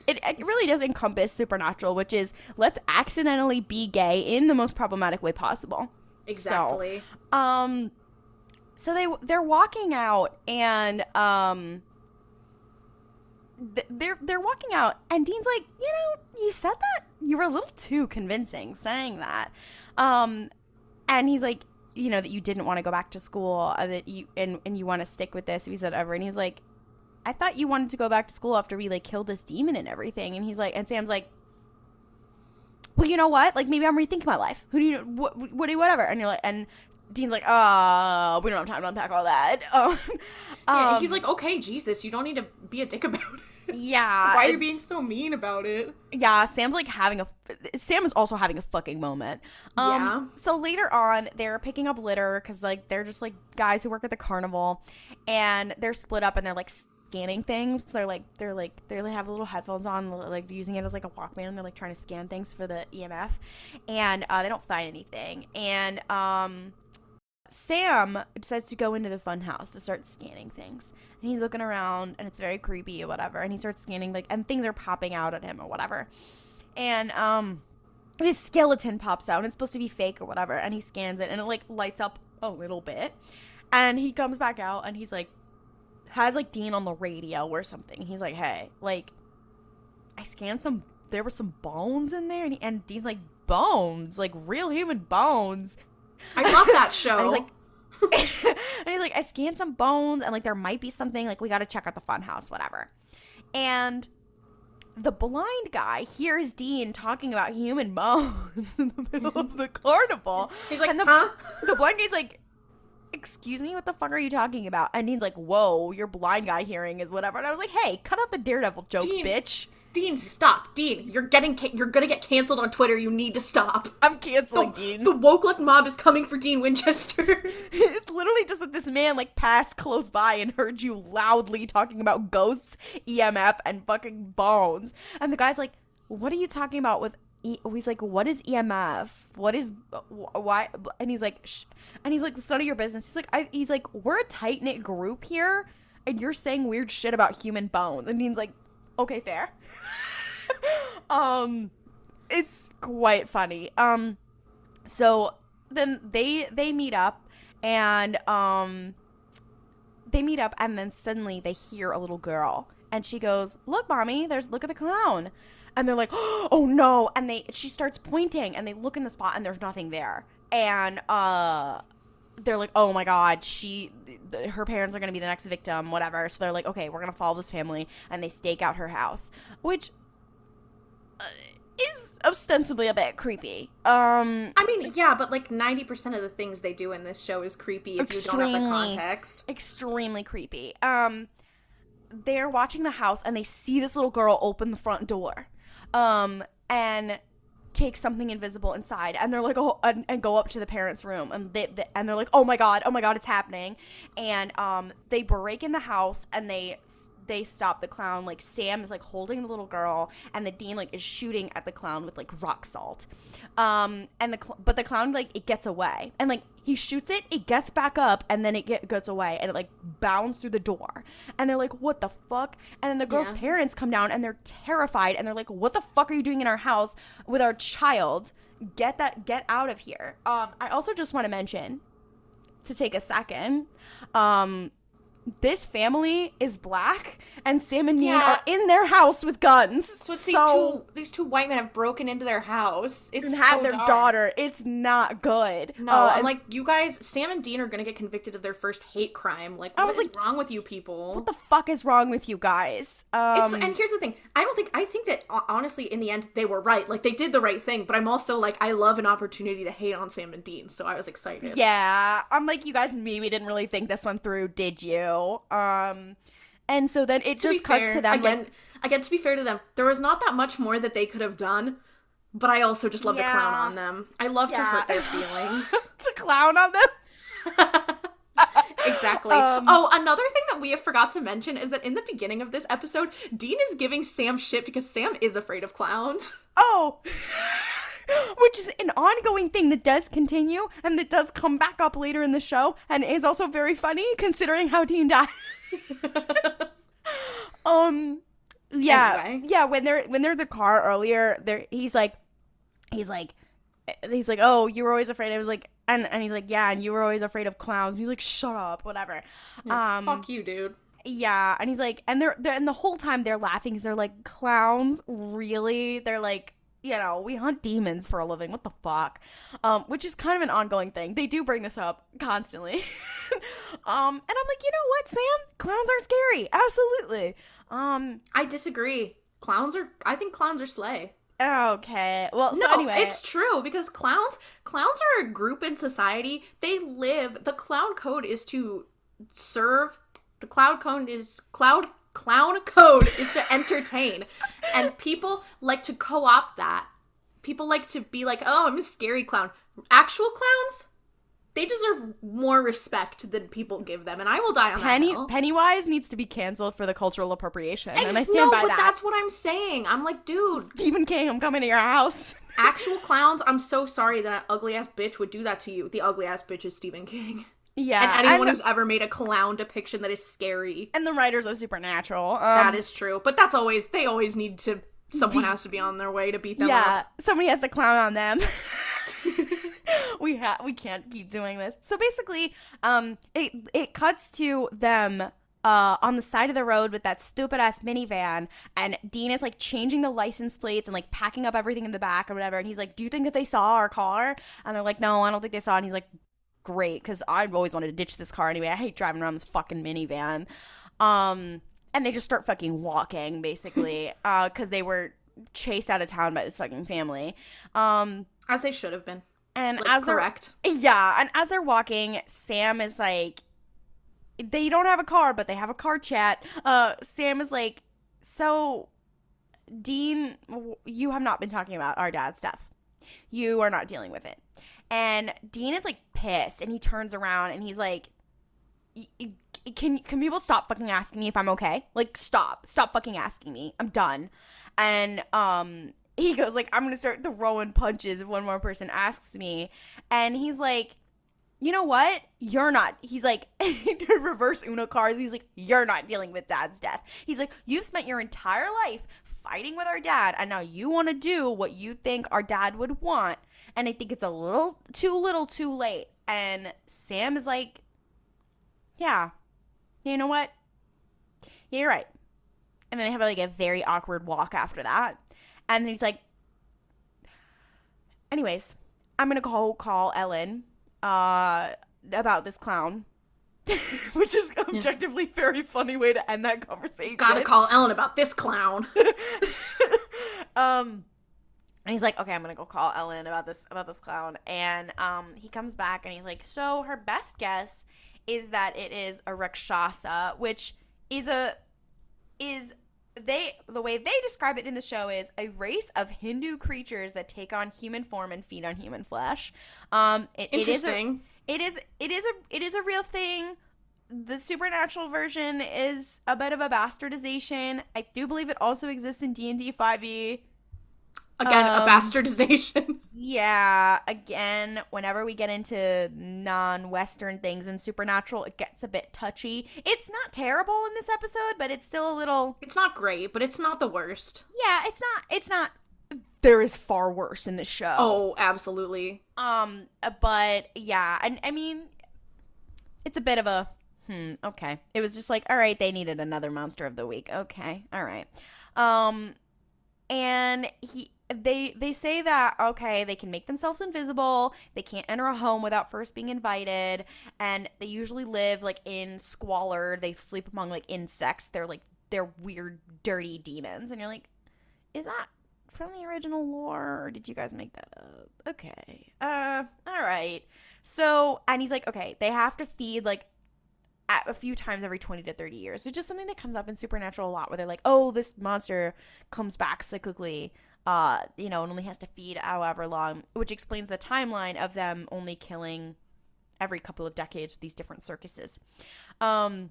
It really does encompass Supernatural, which is, let's accidentally be gay in the most problematic way possible. Exactly. So they're walking out, and they're walking out, and Dean's like, you said that you were a little too convincing saying that, and he's like, that you didn't want to go back to school, that you and you want to stick with this. If he said ever, and he's like, I thought you wanted to go back to school after we, like, killed this demon and everything. And he's like, and Sam's like, well, you know what? Like, maybe I'm rethinking my life. Who do you, whatever. And you're like, and Dean's like, we don't have time to unpack all that. Yeah, he's like, okay, Jesus, you don't need to be a dick about it. Yeah. Why are you being so mean about it? Yeah, Sam is also having a fucking moment. Yeah. So later on, they're picking up litter because, like, they're just, like, guys who work at the carnival, and they're split up, and they're, like, scanning things. So they have little headphones on, like, using it as, like, a Walkman, and they're, like, trying to scan things for the EMF, and they don't find anything. And Sam decides to go into the fun house to start scanning things, and he's looking around, and it's very creepy or whatever, and he starts scanning, like, and things are popping out at him or whatever, and this skeleton pops out, and it's supposed to be fake or whatever, and he scans it, and it, like, lights up a little bit, and he comes back out, and he's like, has, like, Dean on the radio or something. He's like, hey, like, I scanned there were some bones in there, and Dean's like, bones? Like, real human bones? I love that show. And he's like, I scanned some bones, and, like, there might be something, like, we got to check out the fun house, whatever. And the blind guy hears Dean talking about human bones in the middle of the carnival. He's like, and huh? The blind guy's like, excuse me, what the fuck are you talking about? And Dean's like, whoa, your blind guy hearing is whatever. And I was like, hey, cut out the Daredevil jokes, bitch. Dean, stop. Dean, you're gonna get canceled on Twitter. You need to stop. I'm canceling Dean. The woke left mob is coming for Dean Winchester. It's literally just that this man, like, passed close by and heard you loudly talking about ghosts, EMF, and fucking bones. And the guy's like, what are you talking about with he's like, what is EMF? What is, why? And he's like, shh. And he's like, it's none of your business. He's like, we're a tight-knit group here, and you're saying weird shit about human bones. And Dean's like, okay, fair. It's quite funny. So then they meet up, and then suddenly they hear a little girl, and she goes, look, mommy, look at the clown. And they're like, oh no. And she starts pointing, and they look in the spot, and there's nothing there. And they're like, oh my God, her parents are going to be the next victim, whatever. So they're like, okay, we're going to follow this family. And they stake out her house, which is ostensibly a bit creepy. I mean, yeah, but like 90% of the things they do in this show is creepy if you don't have the context. Extremely creepy. They're watching the house, and they see this little girl open the front door, and take something invisible inside, and they're like, oh, and go up to the parents' room, and they're like, oh my god, it's happening. And they break in the house, and they stop the clown. Like, Sam is like holding the little girl, and the Dean like is shooting at the clown with like rock salt, but the clown, like, it gets away, and like he shoots it gets back up, and then it gets away, and it like bounds through the door, and they're like, what the fuck? And then the girl's parents come down, and they're terrified, and they're like, what the fuck are you doing in our house with our child? Get out of here. I also just want to mention, to take a second, this family is black, and Sam and Dean are in their house with guns. So these two white men have broken into their house. It's and have so their dark. daughter. It's not good. No, I'm like, you guys, Sam and Dean are gonna get convicted of their first hate crime. Like, what is wrong with you people? What the fuck is wrong with you guys? And here's the thing. I think that, honestly, in the end, they were right. Like, they did the right thing, but I'm also, like, I love an opportunity to hate on Sam and Dean, so I was excited. Yeah, I'm like, you guys maybe didn't really think this one through, did you? And so then it just cuts to them. Again, to be fair to them, there was not that much more that they could have done, but I also just love to clown on them. I love to hurt their feelings. To clown on them? Exactly. Another thing that we have forgot to mention is that in the beginning of this episode, Dean is giving Sam shit because Sam is afraid of clowns. Oh! Which is an ongoing thing that does continue and that does come back up later in the show and is also very funny considering how Dean dies. Anyway. Yeah, when they're in the car earlier, he's like, oh, you were always afraid. I was like, and he's like, yeah, and you were always afraid of clowns. And he's like, shut up, whatever. Yeah, fuck you, dude. Yeah, and he's like, and they're and the whole time they're laughing because they're like, clowns, really? They're like, you know, we hunt demons for a living. What the fuck? Which is kind of an ongoing thing. They do bring this up constantly. And I'm like, you know what, Sam? Clowns are scary. Absolutely. I disagree. I think clowns are slay. Okay. Well, so no, anyway. It's true because clowns are a group in society. The clown code is to serve. The clown code is to entertain. And people like to co-opt that. People like to be like, oh, I'm a scary clown. Actual clowns, they deserve more respect than people give them, and I will die on that hill. Pennywise needs to be canceled for the cultural appropriation, and I stand by that. That's what I'm saying. I'm like, dude. Stephen King, I'm coming to your house. Actual clowns, I'm so sorry that ugly-ass bitch would do that to you. The ugly-ass bitch is Stephen King. Yeah. And anyone who's ever made a clown depiction that is scary. And the writers of Supernatural. That is true. But they always need to, someone has to be on their way to beat them up. Yeah, somebody has to clown on them. We can't keep doing this. So basically, it cuts to them on the side of the road with that stupid ass minivan, and Dean is like changing the license plates and like packing up everything in the back or whatever, and he's like, do you think that they saw our car? And they're like, no, I don't think they saw it. And he's like, great, because I've always wanted to ditch this car anyway. I hate driving around this fucking minivan. And they just start fucking walking, basically, because they were chased out of town by this fucking family. As they should have been. And like, as correct. And as they're walking, Sam is like, they don't have a car, but they have a car chat. Sam is like, so, Dean, you have not been talking about our dad's death. You are not dealing with it. And Dean is like pissed, and he turns around and he's like, can people stop fucking asking me if I'm okay? Like, stop fucking asking me. I'm done. And he goes like, I'm gonna start throwing punches if one more person asks me. And he's like, you know what? You're not. He's like, reverse Uno cards. He's like, you're not dealing with dad's death. He's like, you've spent your entire life fighting with our dad, and now you want to do what you think our dad would want. And I think it's a little too late. And Sam is like, yeah, you know what? Yeah, you're right. And then they have like a very awkward walk after that. And he's like, anyways, I'm going to call Ellen about this clown. Which is objectively very funny way to end that conversation. Gotta call Ellen about this clown. And he's like, okay, I'm gonna go call Ellen about this clown. And he comes back and he's like, so her best guess is that it is a Rakshasa, which is the way they describe it in the show is a race of Hindu creatures that take on human form and feed on human flesh. Interesting. It is a real thing. The supernatural version is a bit of a bastardization. I do believe it also exists in D&D 5e. Again, a bastardization. Yeah. Again, whenever we get into non-Western things in Supernatural, it gets a bit touchy. It's not terrible in this episode, but it's still a little... It's not great, but it's not the worst. Yeah, it's not... There is far worse in this show. Oh, absolutely. But, yeah. And, I mean, it's a bit of a Okay. It was just like, all right, they needed another monster of the week. Okay. All right. And they say that, okay, they can make themselves invisible, they can't enter a home without first being invited, and they usually live like in squalor, they sleep among like insects, they're weird dirty demons. And you're like, is that from the original lore, or did you guys make that up? Okay. All right. So, and he's like, okay, they have to feed like a few times every 20 to 30 years, which is something that comes up in Supernatural a lot, where they're like, oh, this monster comes back cyclically, and only has to feed however long, which explains the timeline of them only killing every couple of decades with these different circuses. And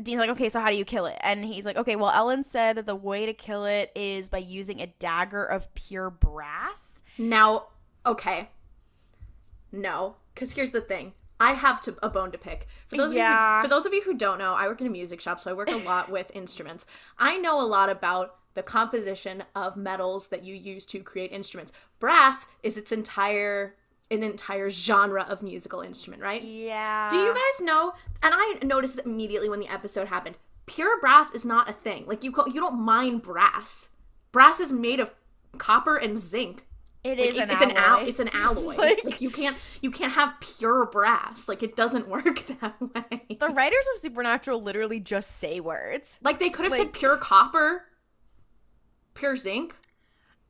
Dean's like, okay, so how do you kill it? And he's like, okay, well, Ellen said that the way to kill it is by using a dagger of pure brass. Now, okay. No, because here's the thing. I have a bone to pick. For those of you who don't know, I work in a music shop, so I work a lot with instruments. I know a lot about the composition of metals that you use to create instruments. Brass is an entire genre of musical instrument, right? Yeah. Do you guys know? And I noticed immediately when the episode happened. Pure brass is not a thing. Like you don't mine brass. Brass is made of copper and zinc. It's an alloy. Like you can't have pure brass. Like it doesn't work that way. The writers of Supernatural literally just say words. Like they could have said pure copper, pure zinc.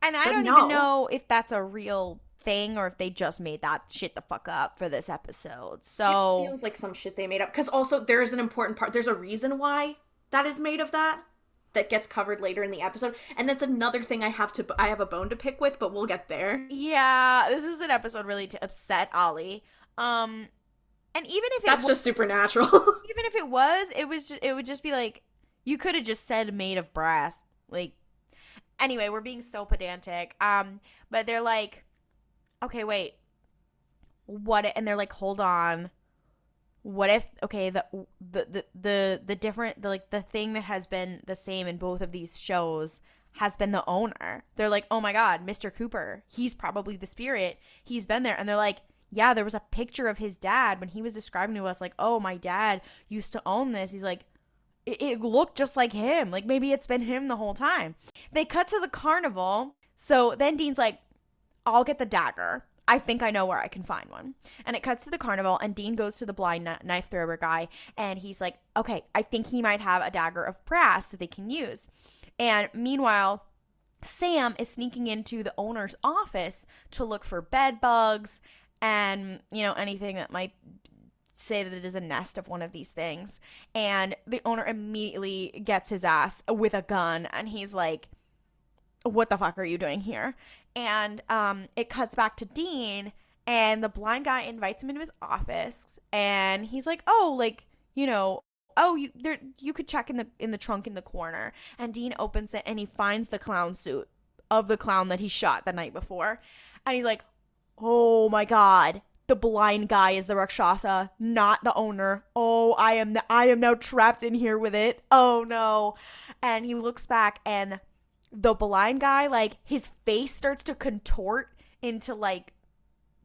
And I don't even know if that's a real thing or if they just made that shit the fuck up for this episode. So it feels like some shit they made up. Because also there's an important part. There's a reason why that is made of that gets covered later in the episode, and that's another thing I have a bone to pick with, but we'll get there. Yeah, this is an episode really to upset Ollie. And even if that's just Supernatural. Even if it would just be like, you could have just said made of brass. Like, anyway, we're being so pedantic. But they're like, okay, wait, what? And they're like, hold on. What if, okay, the different, the thing that has been the same in both of these shows has been the owner. They're like, oh my God, Mr. Cooper, he's probably the spirit. He's been there. And they're like, yeah, there was a picture of his dad when he was describing to us, like, oh, my dad used to own this. He's like, it looked just like him. Like, maybe it's been him the whole time. They cut to the carnival. So then Dean's like, I'll get the dagger. I think I know where I can find one. And it cuts to the carnival, and Dean goes to the blind knife thrower guy, and he's like, okay, I think he might have a dagger of brass that they can use. And meanwhile, Sam is sneaking into the owner's office to look for bed bugs and, anything that might say that it is a nest of one of these things. And the owner immediately gets his ass with a gun, and he's like, what the fuck are you doing here? And it cuts back to Dean, and the blind guy invites him into his office, and he's like, oh, like, you could check in the trunk in the corner. And Dean opens it, and he finds the clown suit of the clown that he shot the night before. And he's like, oh my God, the blind guy is the Rakshasa, not the owner. Oh, I am now trapped in here with it. Oh no. And he looks back, and the blind guy, like, his face starts to contort into, like,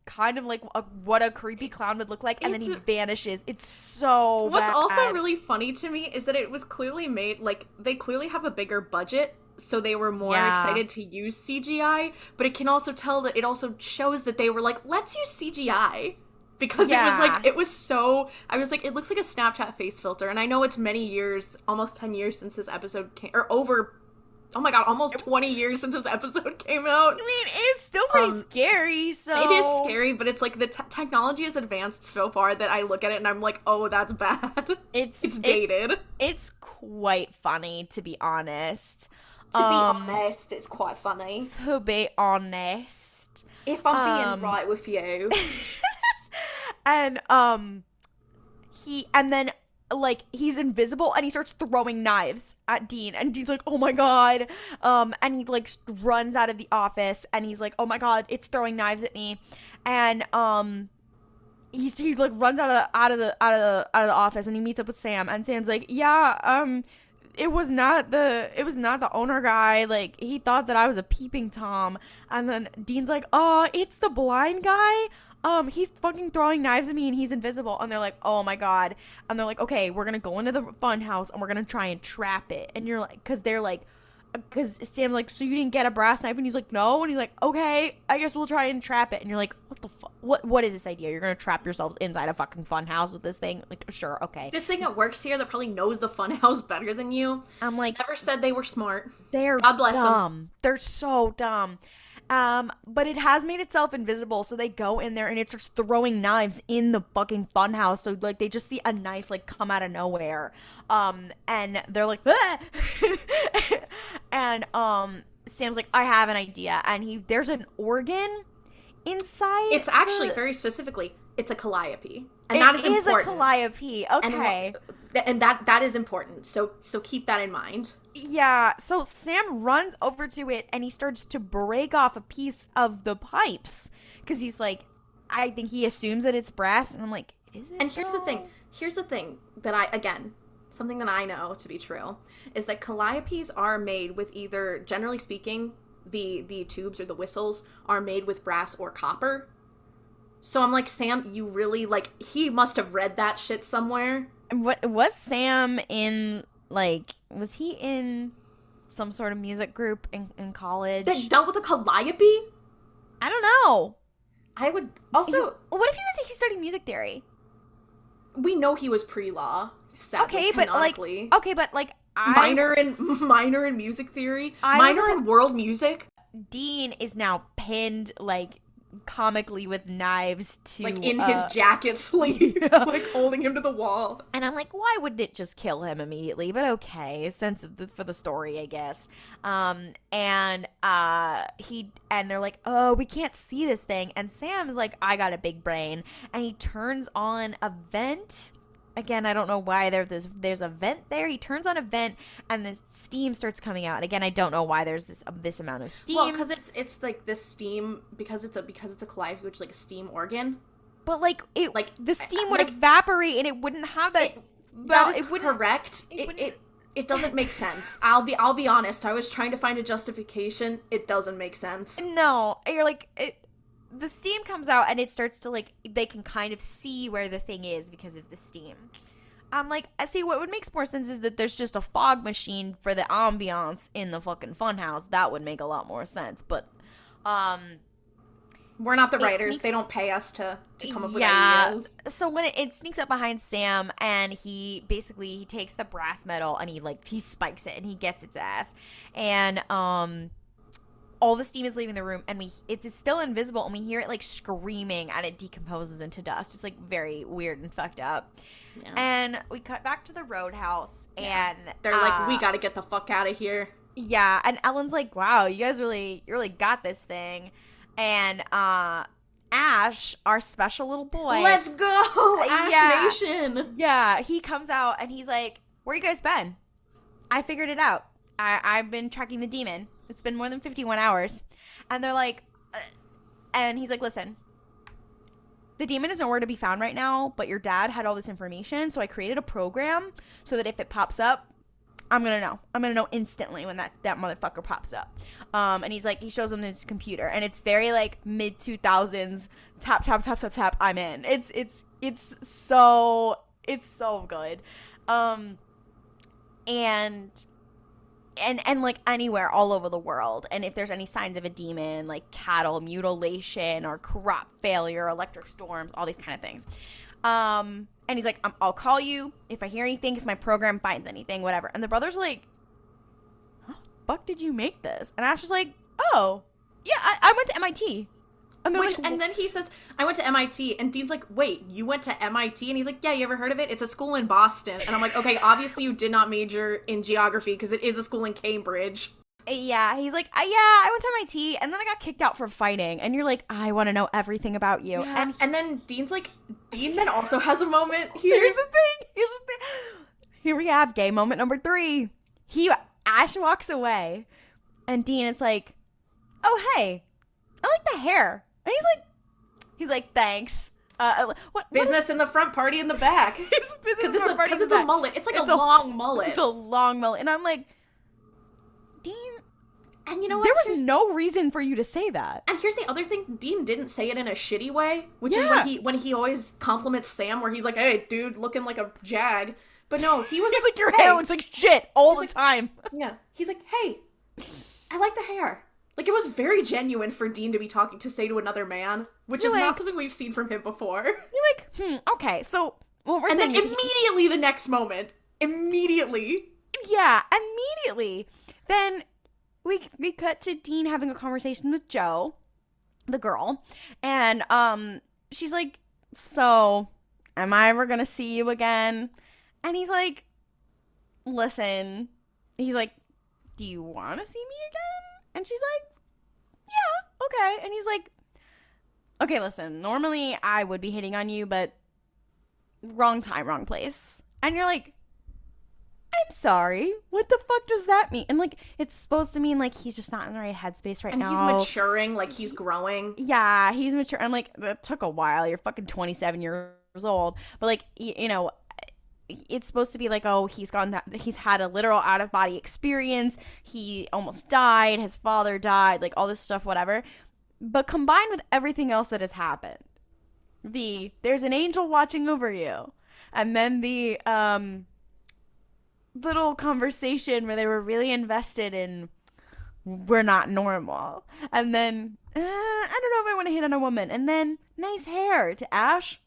kind of like what a creepy clown would look like, and then he vanishes. It's so What's bad. Also really funny to me is that it was clearly made, like, they clearly have a bigger budget, so they were more excited to use CGI, but it can also tell that it also shows that they were like, let's use CGI. Because it was like, it looks like a Snapchat face filter, and I know it's many years, almost 10 years since this episode came, or over, oh my God, almost 20 years since this episode came out. I mean, it's still pretty scary, so... It is scary, but it's like the technology has advanced so far that I look at it and I'm like, oh, that's bad. It's dated. It's quite funny, to be honest. To be honest, it's quite funny. To be honest. If I'm being right with you. And, he's invisible, and he starts throwing knives at Dean, and Dean's like, oh my God, and he, like, runs out of the office, and he's like, oh my God, it's throwing knives at me, and, he like, runs out of the office, and he meets up with Sam, and Sam's like, yeah, it was not the owner guy, like, he thought that I was a peeping Tom. And then Dean's like, oh, it's the blind guy? he's fucking throwing knives at me and he's invisible. And they're like, oh my God. And they're like, okay, we're gonna go into the fun house and we're gonna try and trap it. And you're like, because Sam's like, so you didn't get a brass knife? And he's like, no. And he's like, okay, I guess we'll try and trap it. And you're like, what the fuck? What is this idea? You're gonna trap yourselves inside a fucking fun house with this thing? Like, sure, okay. This thing that works here that probably knows the fun house better than you. I'm like, never said they were smart. They're God bless dumb. them. They're so dumb. But it has made itself invisible, so they go in there and it starts throwing knives in the fucking funhouse. So like they just see a knife like come out of nowhere, and they're like, ah! And Sam's like, I have an idea, and there's an organ inside. It's actually very specifically, it's a calliope, and that is important. It is a calliope. Okay, and that is important. So keep that in mind. Yeah, so Sam runs over to it and he starts to break off a piece of the pipes because he's like, I think he assumes that it's brass, and I'm like, is it? And here's the thing that something that I know to be true is that calliopes are made with either, generally speaking, the tubes or the whistles are made with brass or copper. So I'm like, Sam, you really, like, he must have read that shit somewhere. What was Sam in? Like, was he in some sort of music group in college? That dealt with a calliope? I don't know. I would also... What if he studied music theory? We know he was pre-law, sadly, canonically. But minor in music theory? Minor in world music? Dean is now pinned, like, comically with knives to like in his jacket sleeve, like holding him to the wall. And I'm like, why wouldn't it just kill him immediately? But okay, for the story, I guess. And they're like, oh, we can't see this thing. And Sam's like, I got a big brain, and he turns on a vent. Again, I don't know why there's a vent there. He turns on a vent and the steam starts coming out. And again, I don't know why there's this amount of steam. Well, because it's like this steam because it's a calliope, which is like a steam organ. But the steam would evaporate and it wouldn't have that. That is correct. It doesn't make sense. I'll be honest. I was trying to find a justification. It doesn't make sense. No, you're like the steam comes out and it starts to, like, they can kind of see where the thing is because of the steam. I'm like, I see what would make more sense is that there's just a fog machine for the ambiance in the fucking funhouse. That would make a lot more sense. But, we're not the writers. They don't pay us to come up with ideas. So when it sneaks up behind Sam and he takes the brass metal and he spikes it and he gets its ass. And, all the steam is leaving the room, and it's still invisible, and we hear it, like, screaming, and it decomposes into dust. It's, like, very weird and fucked up. Yeah. And we cut back to the roadhouse, and... They're like, we gotta get the fuck out of here. Yeah, and Ellen's like, wow, you really got this thing. And, Ash, our special little boy... Let's go! Ash Nation! Yeah, he comes out, and he's like, where you guys been? I figured it out. I've been tracking the demon. It's been more than 51 hours. And they're like, and he's like, listen, the demon is nowhere to be found right now, but your dad had all this information, so I created a program so that if it pops up, I'm going to know. I'm going to know instantly when that motherfucker pops up. And he's like, he shows him his computer, and it's very, like, mid-2000s, tap, tap, tap, tap, tap, I'm in. It's so good. And like anywhere all over the world, and if there's any signs of a demon, like cattle mutilation or crop failure, electric storms, all these kind of things, and he's like, I'll call you if I hear anything, if my program finds anything, whatever. And the brother's like, how the fuck did you make this? And Ash is like, oh yeah, I went to MIT. And then he says, I went to MIT. And Dean's like, wait, you went to MIT? And he's like, yeah, you ever heard of it? It's a school in Boston. And I'm like, okay, obviously you did not major in geography because it is a school in Cambridge. Yeah, he's like, yeah, I went to MIT. And then I got kicked out for fighting. And you're like, I want to know everything about you. Yeah. And then Dean's like, Dean then also has a moment. Here's the thing. Here we have gay moment number 3. Ash walks away. And Dean is like, oh, hey, I like the hair. And he's like, thanks. What business in the front, party in the back. Because it's a mullet. It's like a long mullet. It's a long mullet. And I'm like, Dean, And you know what? There was no reason for you to say that. And here's the other thing. Dean didn't say it in a shitty way, which is when he always compliments Sam, where he's like, hey, dude, looking like a jag. But no, he was he's like, your hair looks like shit all the time. Yeah. He's like, hey, I like the hair. Like, it was very genuine for Dean to say to another man, which is not something we've seen from him before. You're like, okay, so what we're saying is... And then immediately the next moment, Yeah, immediately. Then we cut to Dean having a conversation with Jo, the girl, and she's like, so, am I ever gonna see you again? And he's like, listen, he's like, do you want to see me again? And she's like, yeah, okay. And he's like, okay, listen, normally I would be hitting on you, but wrong time, wrong place. And you're like, I'm sorry. What the fuck does that mean? And, like, it's supposed to mean, like, he's just not in the right headspace right now. And he's maturing, like, he's growing. Yeah, he's mature. I'm like, that took a while. You're fucking 27 years old. But, like, you know, it's supposed to be like, oh, he's had a literal out-of-body experience. He almost died. His father died. Like, all this stuff, whatever. But combined with everything else that has happened, there's an angel watching over you. And then the, little conversation where they were really invested in we're not normal, and then I don't know if I want to hit on a woman, and then nice hair to Ash.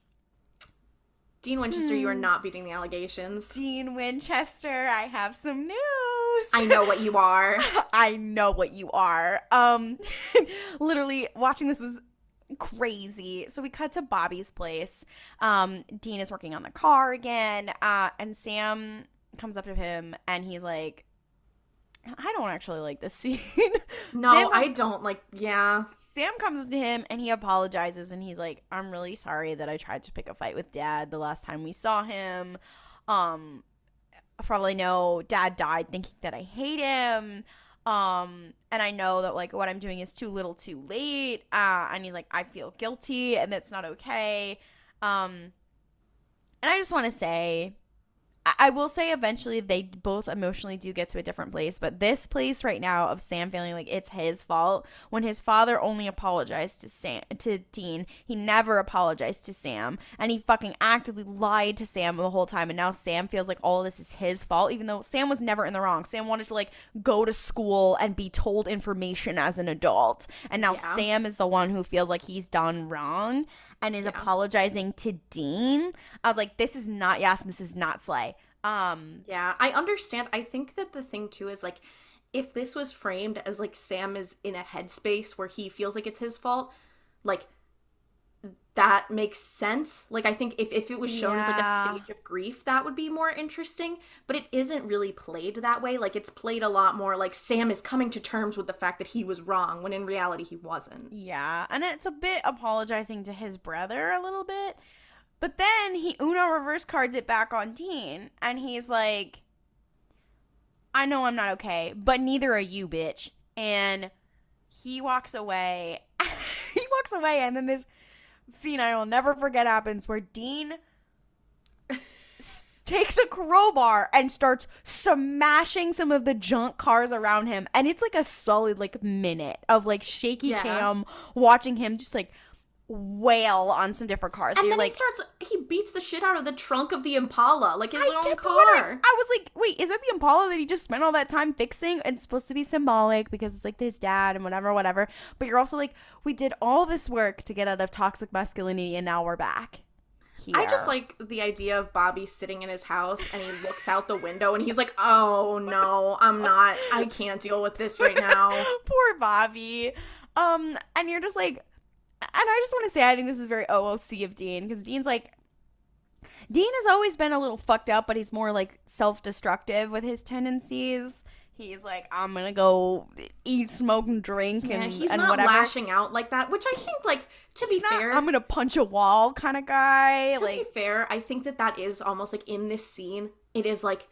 Dean Winchester, you are not beating the allegations. Dean Winchester, I have some news. I know what you are. I know what you are. Literally watching this was crazy. So we cut to Bobby's place. Dean is working on the car again, and Sam comes up to him and he's like, I don't actually like this scene. No, I don't like, yeah. Sam comes up to him and he apologizes and he's like, I'm really sorry that I tried to pick a fight with Dad the last time we saw him. For all I know, Dad died thinking that I hate him. And I know that, like, what I'm doing is too little too late. And he's like, I feel guilty and that's not okay. And I just want to say, I will say eventually they both emotionally do get to a different place, but this place right now of Sam feeling like it's his fault when his father only apologized to Dean. He never apologized to Sam, and he fucking actively lied to Sam the whole time, and now Sam feels like all of this is his fault, even though Sam was never in the wrong. Sam wanted to, like, go to school and be told information as an adult, and now Sam is the one who feels like he's done wrong and is apologizing to Dean. I was like, this is not Yas, and this is not Slay. Yeah, I understand. I think that the thing too is, like, if this was framed as, like, Sam is in a headspace where he feels like it's his fault, like, that makes sense. Like, I think if it was shown as, like, a stage of grief, that would be more interesting, but it isn't really played that way. Like, it's played a lot more like Sam is coming to terms with the fact that he was wrong, when in reality he wasn't. Yeah, and it's a bit apologizing to his brother a little bit, but then he Uno reverse cards it back on Dean, and he's like, I know I'm not okay, but neither are you, bitch. And he walks away. And then this scene I will never forget happens where Dean takes a crowbar and starts smashing some of the junk cars around him, and it's like a solid, like, minute of, like, shaky cam watching him just, like, wail on some different cars. And so then, like, he beats the shit out of the trunk of the Impala, like his own car. I was like, wait, is that the Impala that he just spent all that time fixing? It's supposed to be symbolic because it's, like, his dad and whatever. But you're also like, we did all this work to get out of toxic masculinity and now we're back here. I just like the idea of Bobby sitting in his house and he looks out the window and he's like, oh no, I can't deal with this right now. Poor Bobby. And you're just like, and I just want to say, I think this is very OOC of Dean, because Dean has always been a little fucked up, but he's more, like, self-destructive with his tendencies. He's like, I'm gonna go eat, smoke, and drink, and he's and not whatever. lashing out like that, which I think, like, to be fair, I'm gonna punch a wall kind of guy. To be fair, I think that is almost, like, in this scene, it is like,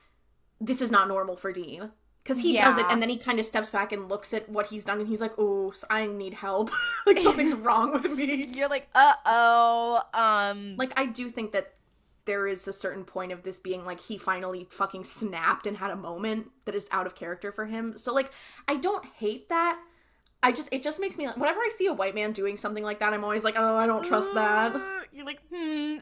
this is not normal for Dean. Because he does it, and then he kind of steps back and looks at what he's done, and he's like, oh, I need help. Like, something's wrong with me. You're like, uh-oh. Like, I do think that there is a certain point of this being, like, he finally fucking snapped and had a moment that is out of character for him. So, like, I don't hate that. It just makes me, whenever I see a white man doing something like that, I'm always like, oh, I don't trust that. You're like,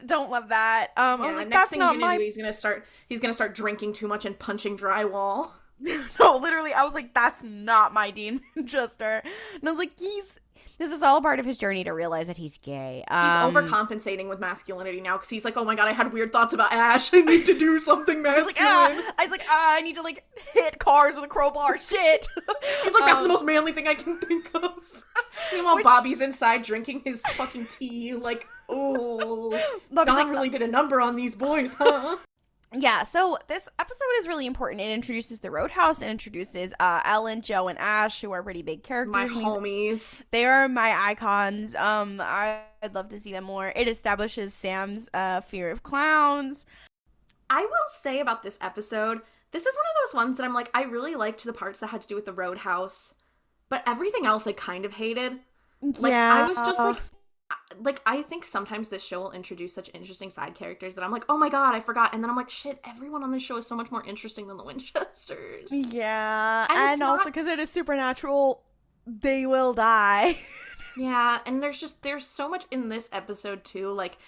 don't love that. I was like, next that's thing not he's gonna do, he's gonna start drinking too much and punching drywall. No, literally, I was like, that's not my Dean Winchester. And I was like, this is all a part of his journey to realize that he's gay. He's overcompensating with masculinity now because he's like, oh my god, I had weird thoughts about Ash. I need to do something masculine. I need to, like, hit cars with a crowbar. Shit. He's like, that's the most manly thing I can think of. Meanwhile, Bobby's inside drinking his fucking tea. Like, oh, Don really did a number on these boys, huh? Yeah, so this episode is really important. It introduces the Roadhouse. It introduces Ellen, Joe, and Ash, who are pretty big characters. My homies. They are my icons. I'd love to see them more. It establishes Sam's fear of clowns. I will say about this episode, this is one of those ones that I'm like, I really liked the parts that had to do with the Roadhouse, but everything else I kind of hated. Like, I was just like, I think sometimes this show will introduce such interesting side characters that I'm like, oh my god, I forgot. And then I'm like, shit, everyone on this show is so much more interesting than the Winchesters. Yeah, and also because it is supernatural, they will die. Yeah, and there's so much in this episode too. Like,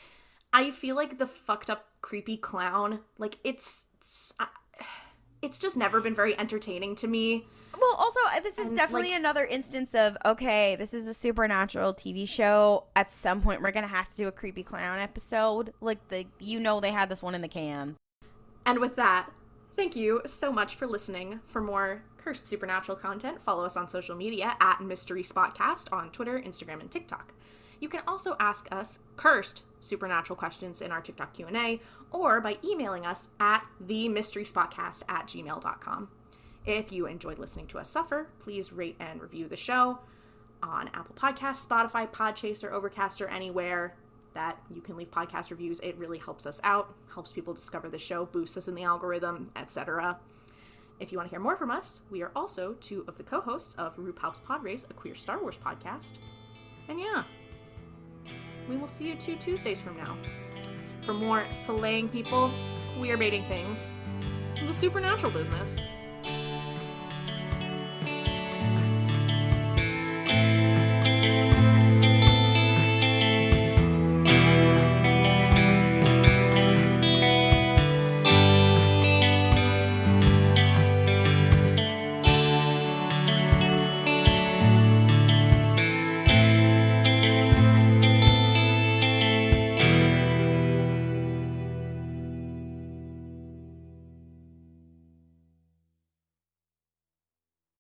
I feel like the fucked up, creepy clown, like, it's just never been very entertaining to me. Well, also, this is definitely another instance of, okay, this is a supernatural TV show. At some point, we're going to have to do a creepy clown episode. Like, they had this one in the can. And with that, thank you so much for listening. For more cursed supernatural content, follow us on social media at Mystery Spotcast on Twitter, Instagram, and TikTok. You can also ask us cursed supernatural questions in our TikTok Q&A or by emailing us at themysteryspotcast@gmail.com. If you enjoyed listening to us suffer, please rate and review the show on Apple Podcasts, Spotify, Podchaser, Overcast, or anywhere that you can leave podcast reviews. It really helps us out, helps people discover the show, boosts us in the algorithm, etc. If you want to hear more from us, we are also two of the co-hosts of RuPaul's Pod Race, a queer Star Wars podcast. And yeah, we will see you 2 Tuesdays from now for more slaying people, queer baiting things, the supernatural business.